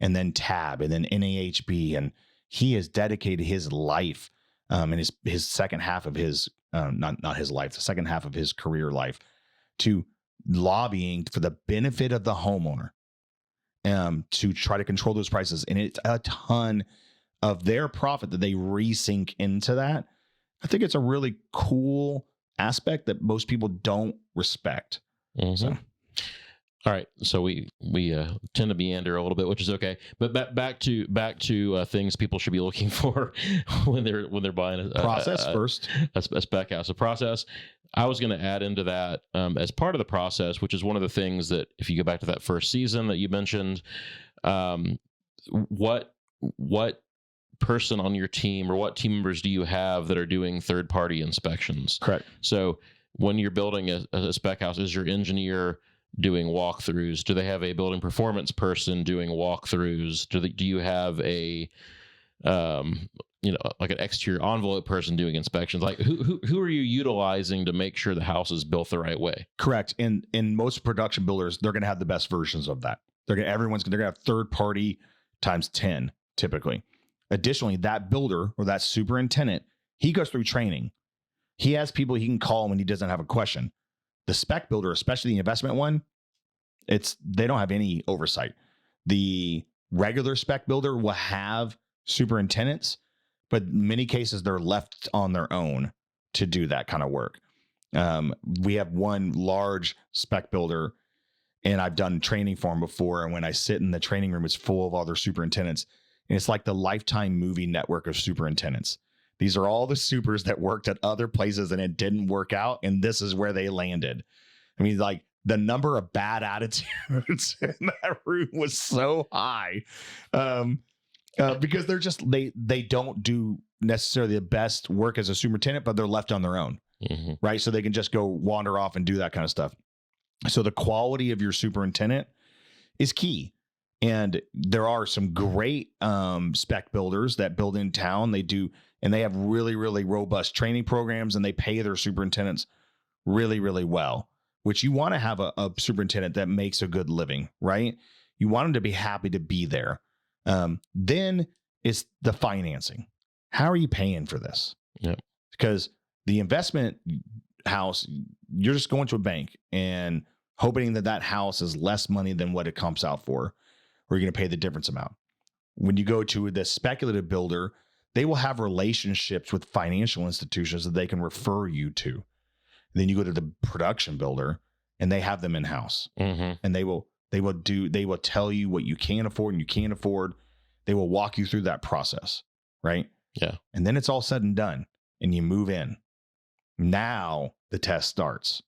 and then TAB, and then NAHB, and he has dedicated his life and his second half of his not his life, the second half of his career life, to lobbying for the benefit of the homeowner, to try to control those prices. And it's a ton of their profit that they resync into that. I think it's a really cool aspect that most people don't respect. Mm-hmm. So. All right, so we tend to meander a little bit, which is okay. But back to things people should be looking for when they're buying a spec house. A process. I was going to add into that as part of the process, which is one of the things that, if you go back to that first season that you mentioned, what person on your team or what team members do you have that are doing third-party inspections? Correct. So when you're building a spec house, is your engineer doing walkthroughs? Do they have a building performance person doing walkthroughs? Do you have a like an exterior envelope person doing inspections? Like who are you utilizing to make sure the house is built the right way? Correct. And in most production builders, they're going to have the best versions of that. They're going to have third party times 10 typically. Additionally, that builder or that superintendent, he goes through training. He has people he can call when he doesn't have a question. The spec builder, especially the investment one, they don't have any oversight. The regular spec builder will have superintendents, but in many cases they're left on their own to do that kind of work. We have one large spec builder, and I've done training for him before. And when I sit in the training room, it's full of other superintendents, and it's like the Lifetime movie network of superintendents. These are all the supers that worked at other places and it didn't work out, and this is where they landed. I mean, like, the number of bad attitudes in that room was so high because they don't do necessarily the best work as a superintendent, but they're left on their own, right? So they can just go wander off and do that kind of stuff. So the quality of your superintendent is key. And there are some great spec builders that build in town. They do, and they have really, really robust training programs, and they pay their superintendents really, really well, which you want to have a superintendent that makes a good living, right? You want them to be happy to be there. Then it's the financing. How are you paying for this? Yep. Because the investment house, you're just going to a bank and hoping that house is less money than what it comes out for, or you're going to pay the difference amount. When you go to the speculative builder, they will have relationships with financial institutions that they can refer you to. And then you go to the production builder, and they have them in house, and they will tell you what you can afford and you can't afford. They will walk you through that process, right? Yeah. And then it's all said and done, and you move in. Now the test starts,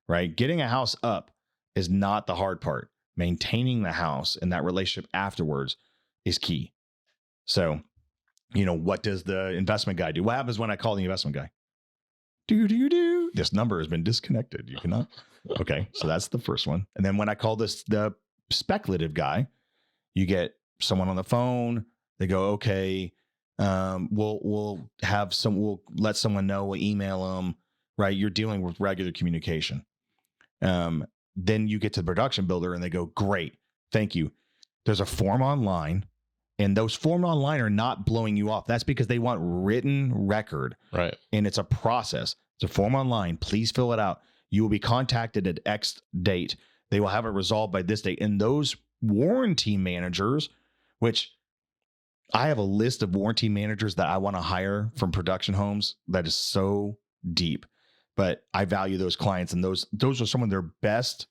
right? Getting a house up is not the hard part. Maintaining the house and that relationship afterwards is key. So, what does the investment guy do? What happens when I call the investment guy? This number has been disconnected. You cannot. Okay. So that's the first one. And then when I call the speculative guy, you get someone on the phone. They go, okay, we'll let someone know, we'll email them, right? You're dealing with regular communication. Then you get to the production builder and they go, great, thank you. There's a form online, and those forms online are not blowing you off. That's because they want written record. Right. And it's a process. It's a form online. Please fill it out. You will be contacted at X date. They will have it resolved by this date. And those warranty managers, which I have a list of warranty managers that I want to hire from production homes that is so deep, but I value those clients, and those are some of their best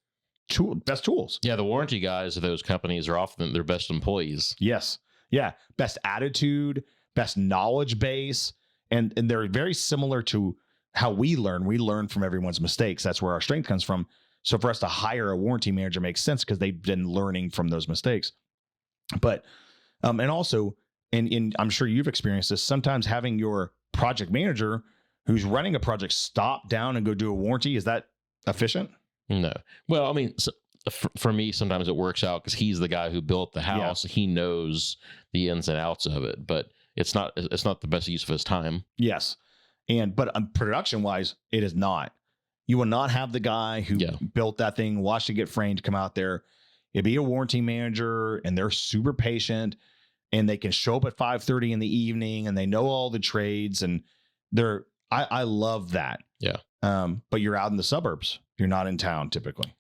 tools. Yeah, the warranty guys of those companies are often their best employees. Yes. Yeah. Best attitude, best knowledge base. And they're very similar to how we learn. We learn from everyone's mistakes. That's where our strength comes from. So for us to hire a warranty manager makes sense because they've been learning from those mistakes. But, and also, and I'm sure you've experienced this, sometimes having your project manager who's running a project stop down and go do a warranty, is that efficient? No. Well, I mean, for me, sometimes it works out because he's the guy who built the house. Yeah. He knows the ins and outs of it, but it's not the best use of his time. Yes. But production wise, it is not. You will not have the guy who built that thing, watched it get framed, come out there. It'd be a warranty manager, and they're super patient, and they can show up at 5:30 in the evening, and they know all the trades, and I love that. Yeah. But you're out in the suburbs. You're not in town typically.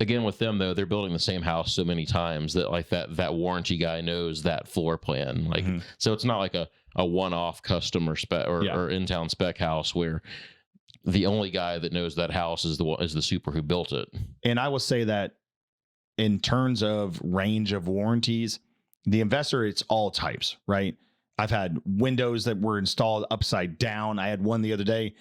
Again, with them though, they're building the same house so many times that like that warranty guy knows that floor plan. Like, so it's not like a one-off custom or spec or in-town spec house where the only guy that knows that house is the super who built it. And I will say that in terms of range of warranties, the investor, it's all types, right? I've had windows that were installed upside down. I had one the other day.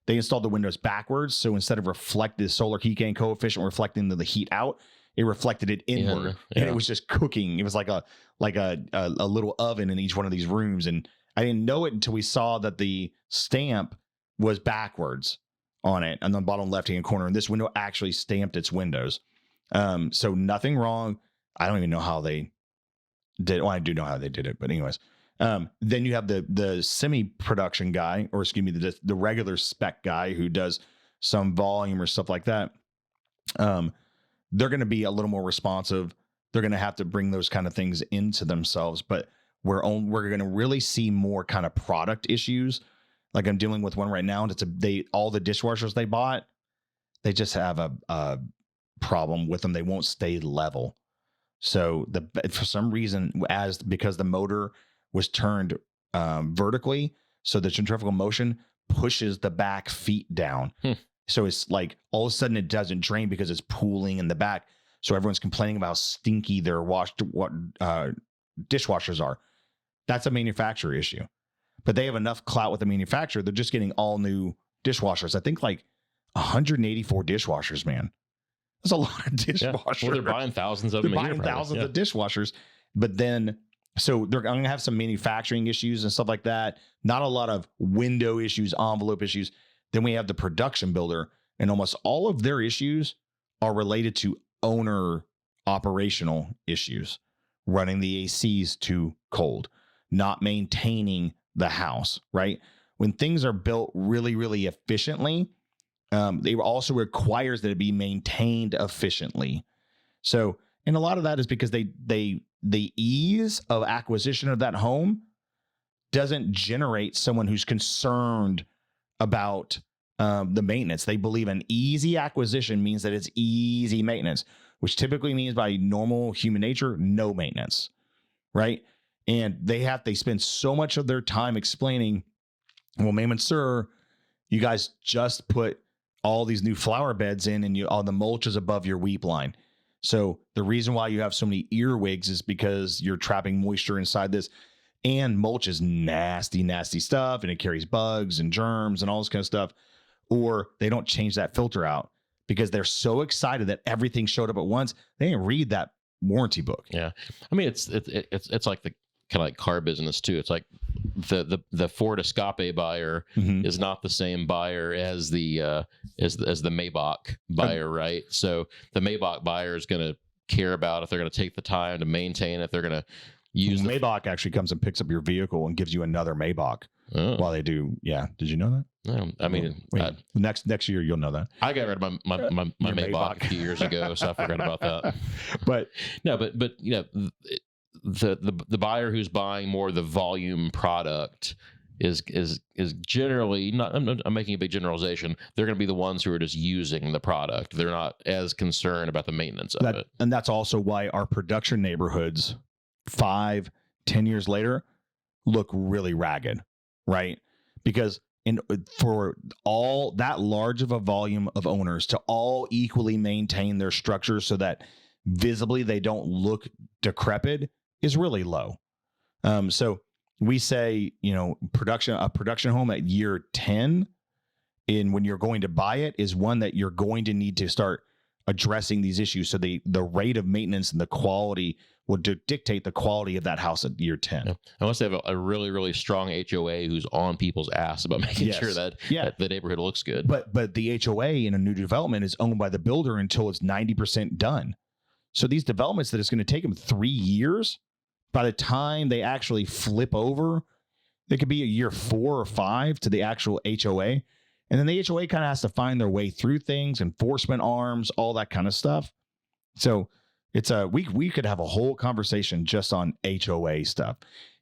They installed the windows backwards. So instead of the solar heat gain coefficient reflecting the heat out, it reflected it inward. And it was just cooking. It was like a little oven in each one of these rooms. And I didn't know it until we saw that the stamp was backwards on it on the bottom left-hand corner. And this window actually stamped its windows. So nothing wrong. I don't even know how they did. Well, I do know how they did it, but anyways. Then you have the semi-production guy, or excuse me, the regular spec guy who does some volume or stuff like that. They're going to be a little more responsive. They're going to have to bring those kind of things into themselves, but we're going to really see more kind of product issues. Like I'm dealing with one right now, and all the dishwashers they bought, they just have a problem with them. They won't stay level. So for some reason, because the motor was turned vertically, so the centrifugal motion pushes the back feet down. So it's like all of a sudden it doesn't drain because it's pooling in the back. So everyone's complaining about how stinky their dishwashers are. That's a manufacturer issue. But they have enough clout with the manufacturer. They're just getting all new dishwashers. I think like 184 dishwashers, man. That's a lot of dishwashers. Well, they're buying thousands of them. They're buying thousands of dishwashers. But then, so they're going to have some manufacturing issues and stuff like that. Not a lot of window issues, envelope issues. Then we have the production builder, and almost all of their issues are related to owner operational issues, running the ACs too cold, not maintaining the house, right? When things are built really, really efficiently, they also requires that it be maintained efficiently. So, and a lot of that is because the ease of acquisition of that home doesn't generate someone who's concerned about the maintenance. They believe an easy acquisition means that it's easy maintenance, which typically means by normal human nature, no maintenance, right? And they spend so much of their time explaining, well, ma'am and sir, you guys just put all these new flower beds in, and all the mulch is above your weep line. So the reason why you have so many earwigs is because you're trapping moisture inside this. And mulch is nasty, nasty stuff, and it carries bugs and germs and all this kind of stuff. Or they don't change that filter out because they're so excited that everything showed up at once. They didn't read that warranty book. Yeah, I mean it's like the kind of like car business too. It's like the Ford Escape buyer is not the same buyer as the Maybach buyer, right? So the Maybach buyer is going to care about if they're going to take the time to maintain it. They're going to use Maybach actually comes and picks up your vehicle and gives you another Maybach while they do. Yeah, did you know that? No, I mean, next year you'll know that. I got rid of my Maybach a few years ago, so I forgot about that. But you know, the buyer who's buying more of the volume product is generally not. I'm making a big generalization. They're going to be the ones who are just using the product. They're not as concerned about the maintenance of it. And that's also why our production neighborhoods, 5, 10 years later look really ragged, right? Because for all that large of a volume of owners to all equally maintain their structures so that visibly they don't look decrepit is really low. So we say, a production home at year 10 when you're going to buy it is one that you're going to need to start addressing these issues. So the rate of maintenance and the quality will dictate the quality of that house at year 10. Yeah. Unless they have a really, really strong HOA who's on people's ass about making sure that the neighborhood looks good. But the HOA in a new development is owned by the builder until it's 90% done. So these developments that it's going to take them 3 years, by the time they actually flip over, they could be a year 4 or 5 to the actual HOA. And then the HOA kind of has to find their way through things, enforcement arms, all that kind of stuff. So it's we could have a whole conversation just on HOA stuff.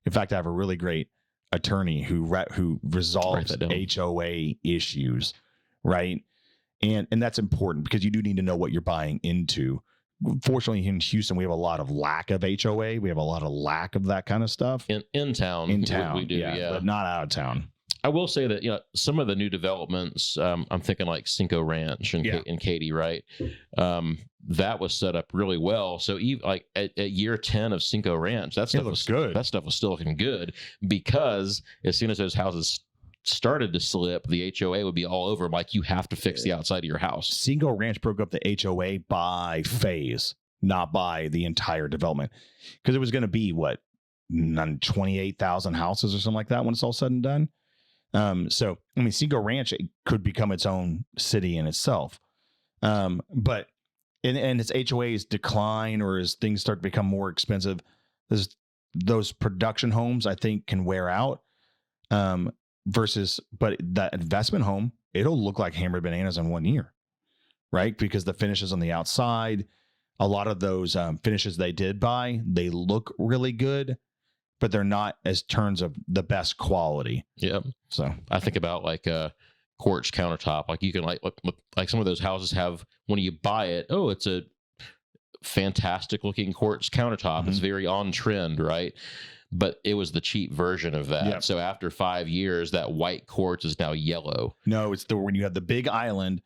In fact, I have a really great attorney who resolves HOA issues, right? And that's important because you do need to know what you're buying into. Fortunately, in Houston, we have a lot of lack of HOA. We have a lot of lack of that kind of stuff. In town. We do, yeah. But not out of town. I will say that, some of the new developments, I'm thinking like Cinco Ranch and Katy, right? That was set up really well. So even like at year 10 of Cinco Ranch, that stuff was good. That stuff was still looking good because as soon as those houses started to slip, the HOA would be all over. Like, you have to fix the outside of your house. Cinco Ranch broke up the HOA by phase, not by the entire development, because it was going to be 28,000 houses or something like that when it's all said and done. So I mean, Cinco Ranch could become its own city in itself. But as HOAs decline or as things start to become more expensive, those production homes I think can wear out. But that investment home, it'll look like hammered bananas in 1 year, right? Because the finishes on the outside, a lot of those finishes they did buy, they look really good, but they're not as terms of the best quality. Yeah. So I think about like a quartz countertop. Like you can like some of those houses have, when you buy it, it's a fantastic looking quartz countertop. Mm-hmm. It's very on trend, right? But it was the cheap version of that. Yep. So after 5 years, that white quartz is now yellow. No, it's when you have the big island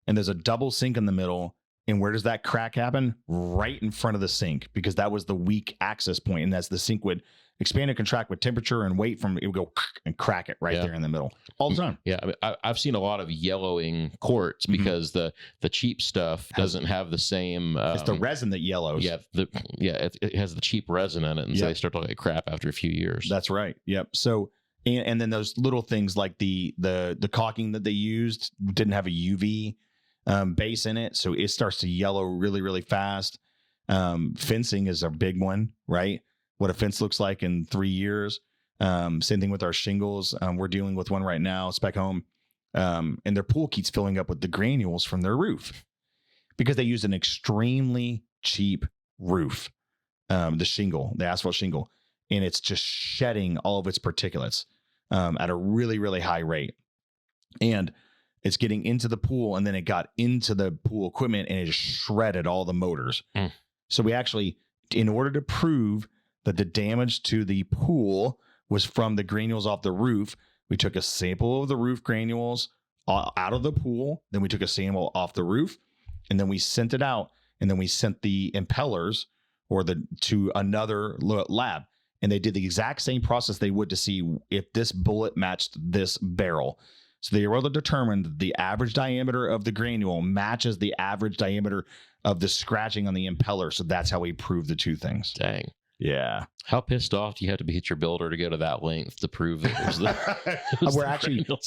and there's a double sink in the middle. And where does that crack happen? Right in front of the sink, because that was the weak access point. And that's the sink would expand and contract with temperature and weight it would go and crack it right there in the middle all the time. Yeah. I mean, I've seen a lot of yellowing quartz because the cheap stuff doesn't have the same. It's the resin that yellows. Yeah. It has the cheap resin in it. And so they start to look like crap after a few years. That's right. Yep. So, and then those little things like the caulking that they used didn't have a UV base in it. So it starts to yellow really, really fast. Fencing is a big one, right? What a fence looks like in 3 years. Same thing with our shingles. We're dealing with one right now, Spec Home, and their pool keeps filling up with the granules from their roof because they use an extremely cheap roof, the asphalt shingle, and it's just shedding all of its particulates at a really, really high rate. And it's getting into the pool, and then it got into the pool equipment, and it just shredded all the motors. So we actually, in order to prove that the damage to the pool was from the granules off the roof, we took a sample of the roof granules out of the pool. Then we took a sample off the roof, and then we sent it out. And then we sent the impellers to another lab, and they did the exact same process they would to see if this bullet matched this barrel. So they were able to determine that the average diameter of the granule matches the average diameter of the scratching on the impeller. So that's how we proved the two things. Dang. Yeah. How pissed off do you have to be at your builder to go to that length to prove it was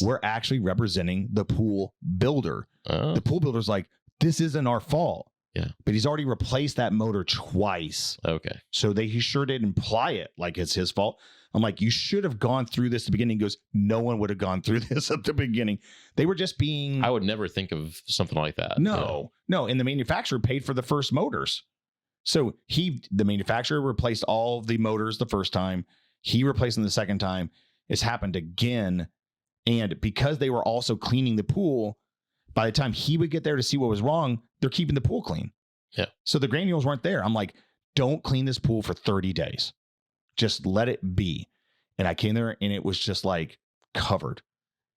we're actually representing the pool builder. Oh. The pool builder's like, this isn't our fault. Yeah. But he's already replaced that motor twice. Okay. So he sure did imply it like it's his fault. I'm like, you should have gone through this at the beginning. He goes, no one would have gone through this at the beginning. They were just being... I would never think of something like that. No. And the manufacturer paid for the first motors. So the manufacturer replaced all the motors the first time. He replaced them the second time. It's happened again. And because they were also cleaning the pool, by the time he would get there to see what was wrong, they're keeping the pool clean. Yeah. So the granules weren't there. I'm like, don't clean this pool for 30 days. Just let it be. And I came there and it was just like covered.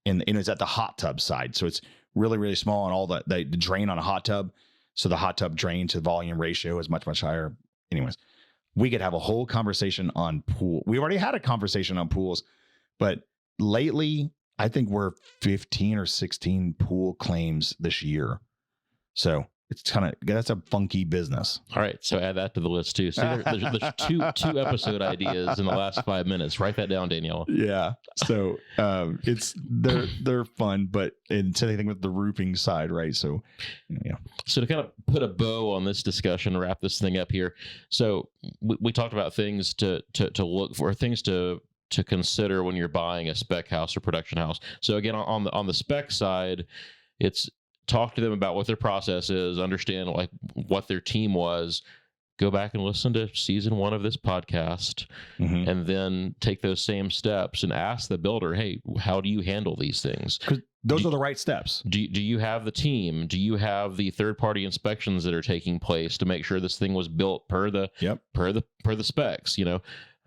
And it's at the hot tub side. So it's really, really small, and all the drain on a hot tub. So the hot tub drain to volume ratio is much, much higher. Anyways, we could have a whole conversation on pool. We already had a conversation on pools, but lately I think we're 15 or 16 pool claims this year. So it's that's a funky business. All right. So add that to the list too. See, there's two episode ideas in the last 5 minutes. Write that down, Danielle. Yeah. So they're fun, but it's anything with the roofing side, right? So yeah. So to kind of put a bow on this discussion, wrap this thing up here. So we talked about things to look for, things to consider when you're buying a spec house or production house. So again, on the spec side, it's talk to them about what their process is, understand like what their team was, go back and listen to season 1 of this podcast, and then take those same steps and ask the builder, hey, how do you handle these things? Because those are the right steps. Do you have the team? Do you have the third-party inspections that are taking place to make sure this thing was built per the specs?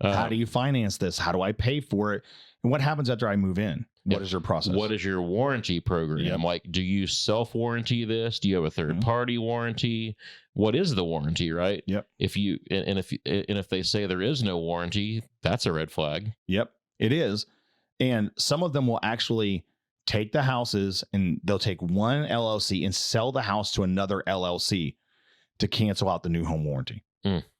How do you finance this? How do I pay for it? And what happens after I move in? What is your process? What is your warranty program? Yep. Like, do you self-warranty this? Do you have a third-party warranty? What is the warranty, right? Yep. If they say there is no warranty, that's a red flag. Yep, it is. And some of them will actually take the houses and they'll take one LLC and sell the house to another LLC to cancel out the new home warranty.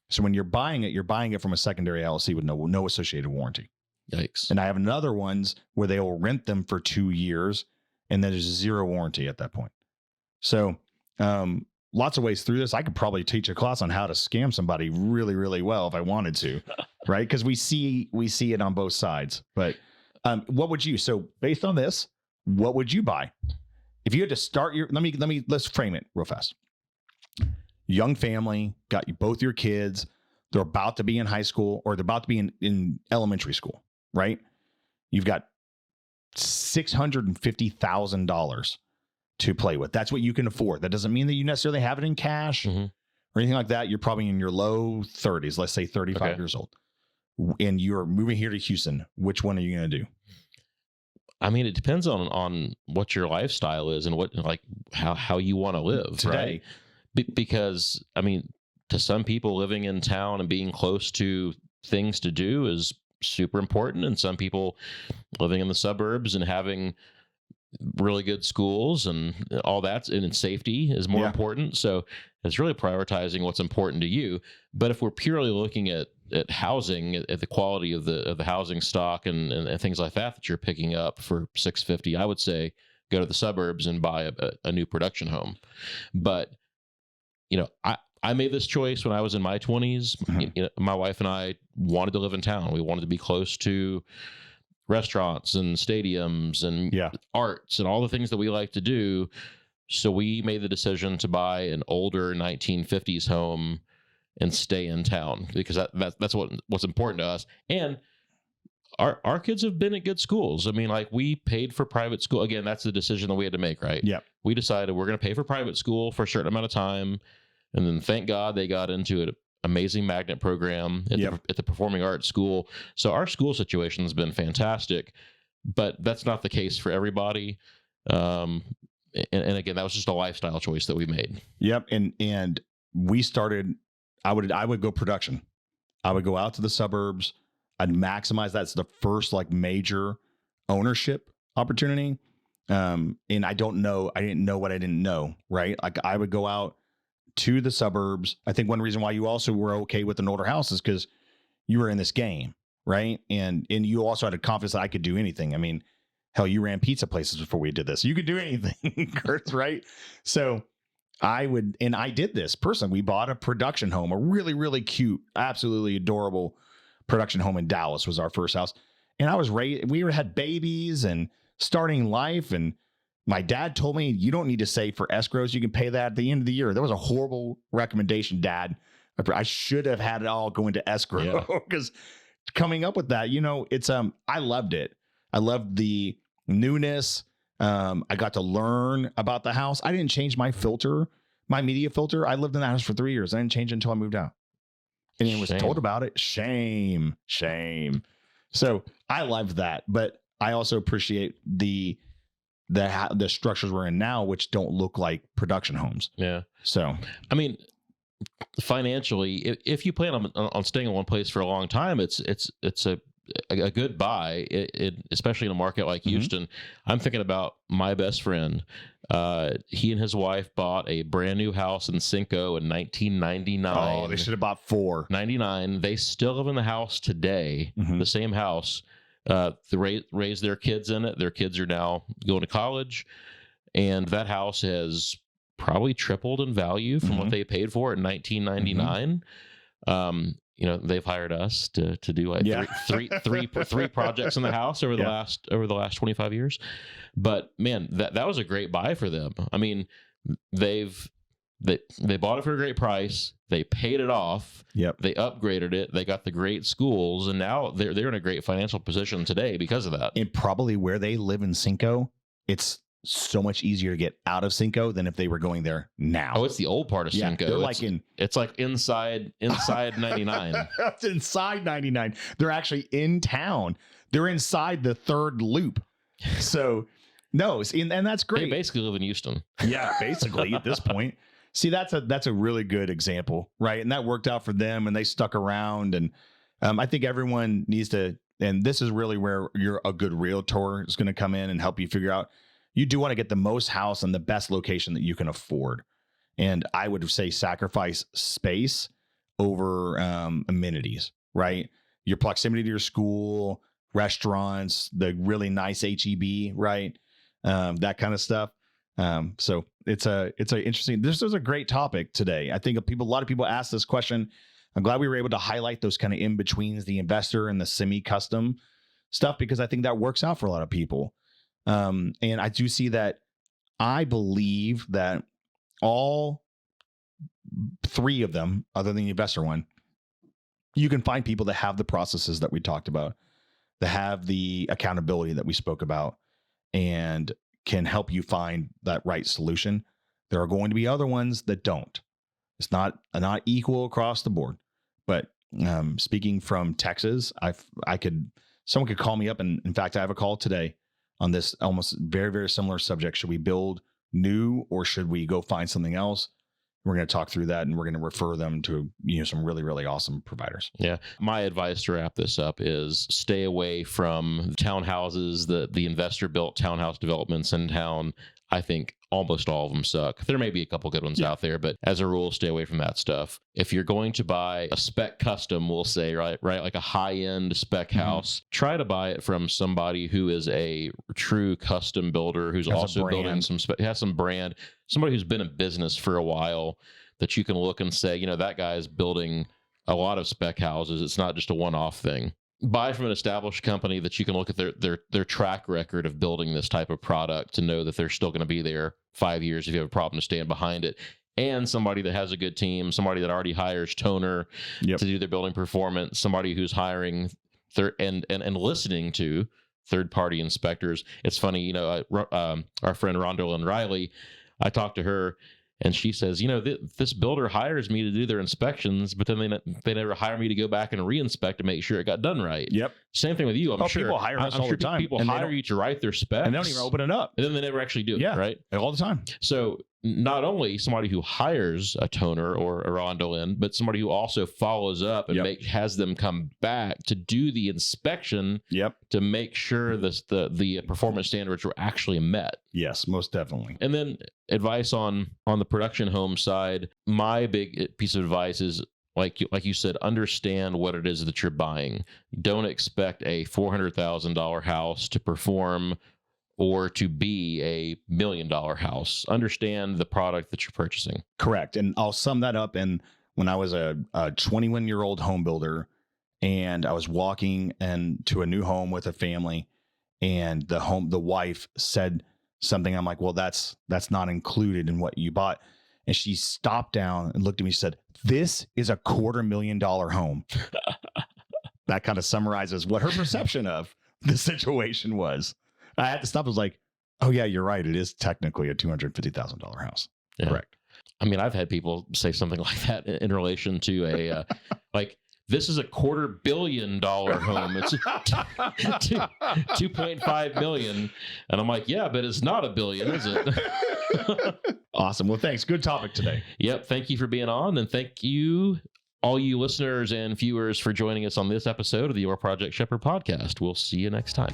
So when you're buying it from a secondary LLC with no associated warranty. Yikes. And I have another ones where they will rent them for 2 years and then there's 0 warranty at that point. So lots of ways through this. I could probably teach a class on how to scam somebody really, really well if I wanted to, right? Because we see it on both sides. But what would you? So based on this, what would you buy if you had to start your? Let's frame it real fast. Young family, got you both your kids. They're about to be in high school or they're about to be in elementary school, right? You've got $650,000 to play with. That's what you can afford. That doesn't mean that you necessarily have it in cash or anything like that. You're probably in your low 30s, let's say 35 years old, and you're moving here to Houston. Which one are you going to do? I mean, it depends on what your lifestyle is and what, like, how you want to live today. Right? Because I mean, to some people, living in town and being close to things to do is super important. And some people living in the suburbs and having really good schools and all that, and safety is more important. So it's really prioritizing what's important to you. But if we're purely looking at housing, at the quality of the housing stock and things like that you're picking up for $650, I would say go to the suburbs and buy a new production home. But I made this choice when I was in my 20s. My wife and I wanted to live in town. We wanted to be close to restaurants and stadiums and arts and all the things that we like to do. So we made the decision to buy an older 1950s home and stay in town because that's what's important to us. And our kids have been at good schools. I mean, like, we paid for private school. Again, that's the decision that we had to make, right? Yeah. We decided we're going to pay for private school for a certain amount of time. And then thank God they got into an amazing magnet program at the Performing Arts School. So our school situation has been fantastic, but that's not the case for everybody. And again, that was just a lifestyle choice that we made. Yep. And we started, I would go production. I would go out to the suburbs. I'd maximize that's the first like major ownership opportunity. And I didn't know what I didn't know, right? Like, I would go out to the suburbs. I think one reason why you also were okay with an older house is because you were in this game, right? And you also had a confidence that I could do anything. I mean, hell, you ran pizza places before we did this. You could do anything, Curtis, right? So I did this personally. We bought a production home, a really, really cute, absolutely adorable production home in Dallas was our first house. And we had babies and starting life, and my dad told me, you don't need to save for escrows. You can pay that at the end of the year. That was a horrible recommendation, Dad. I should have had it all go into escrow because coming up with that, it's, I loved it. I loved the newness. I got to learn about the house. I didn't change my filter, my media filter. I lived in that house for 3 years. I didn't change it until I moved out. and it was Shame. told about it. Shame. So I love that, but I also appreciate the structures we're in now, which don't look like production homes. Yeah. So, I mean, financially, if you plan on staying in one place for a long time, it's a good buy, especially in a market like Houston. I'm thinking about my best friend. He and his wife bought a brand new house in Cinco in 1999. Oh, they should have bought 4. 99. They still live in the house today, the same house. They raised their kids in it. Their kids are now going to college, and that house has probably tripled in value from what they paid for it in 1999. They've hired us to do like three projects in the house over the last 25 years. But man, that was a great buy for them. I mean, they bought it for a great price. They paid it off. Yep. They upgraded it. They got the great schools, and now they're in a great financial position today because of that. And probably where they live in Cinco, it's so much easier to get out of Cinco than if they were going there now. Oh, it's the old part of Cinco. It's like inside 99. It's inside 99. They're actually in town. They're inside the third loop. So no, and that's great. They basically live in Houston. Yeah, basically at this point. See, that's a really good example, right? And that worked out for them, and they stuck around. And I think everyone needs to, and this is really where a good realtor is going to come in and help you figure out. You do want to get the most house in the best location that you can afford. And I would say sacrifice space over amenities, right? Your proximity to your school, restaurants, the really nice HEB, right? That kind of stuff. So it's a interesting, this is a great topic today. I think a lot of people ask this question. I'm glad we were able to highlight those kind of in-betweens, the investor and the semi-custom stuff, because I think that works out for a lot of people. And I do see that. I believe that all 3 of them, other than the investor one, you can find people that have the processes that we talked about, that have the accountability that we spoke about, and can help you find that right solution. There are going to be other ones that don't. It's not equal across the board. But speaking from Texas, someone could call me up, and in fact, I have a call today on this almost very, very similar subject. Should we build new, or should we go find something else? We're going to talk through that, and we're going to refer them to some really, really awesome providers. Yeah. My advice to wrap this up is stay away from townhouses, the investor built townhouse developments in town. I think almost all of them suck. There may be a couple good ones out there, but as a rule, stay away from that stuff. If you're going to buy a spec custom, we'll say, right, like a high-end spec house, try to buy it from somebody who is a true custom builder, who's also building has some brand, somebody who's been in business for a while, that you can look and say, that guy is building a lot of spec houses. It's not just a one-off thing. Buy from an established company that you can look at their track record of building this type of product to know that they're still going to be there 5 years if you have a problem to stand behind it. And somebody that has a good team, somebody that already hires Toner to do their building performance, somebody who's hiring and listening to third-party inspectors. It's funny, our friend Rhonda Riley, I talked to her, and she says, this builder hires me to do their inspections, but then they never hire me to go back and re-inspect to make sure it got done right. Yep. Same thing with you. I'm sure people hire us all the time. People hire you to write their specs, and they don't even open it up, and then they never actually do it. Right, all the time. So not only somebody who hires a Toner or a Rondolin, but somebody who also follows up and has them come back to do the inspection to make sure the performance standards were actually met. Yes, most definitely. And then advice on the production home side, my big piece of advice is, like you said, understand what it is that you're buying. Don't expect a $400,000 house to perform or to be a $1 million house. Understand the product that you're purchasing. Correct. And I'll sum that up. And when I was a 21-year-old home builder, and I was walking to a new home with a family, and the wife said something. I'm like, well, that's not included in what you bought. And she stopped down and looked at me and said, "This is a $250,000 home." That kind of summarizes what her perception of the situation was. I had to stop. I was like, oh, yeah, you're right. It is technically a $250,000 house. Yeah. Correct. I mean, I've had people say something like that in relation to a, like, this is a $250 million home. It's 2.5 million. And I'm like, yeah, but it's not $1 billion, is it? Awesome. Well, thanks. Good topic today. Yep. Thank you for being on. And thank you, all you listeners and viewers, for joining us on this episode of the Your Project Shepherd podcast. We'll see you next time.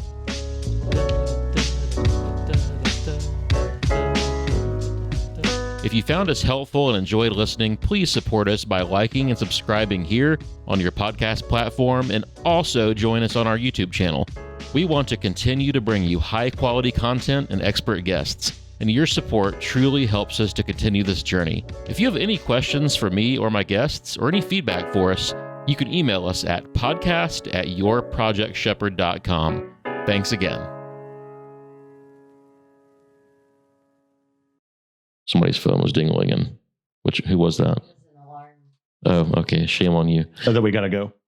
If you found us helpful and enjoyed listening, please support us by liking and subscribing here on your podcast platform, and also join us on our YouTube channel. We want to continue to bring you high-quality content and expert guests, and your support truly helps us to continue this journey. If you have any questions for me or my guests, or any feedback for us, you can email us at podcast@yourprojectshepherd.com. Thanks again. Somebody's phone was dingling. Who was that? Oh, okay. Shame on you. So then we got to go.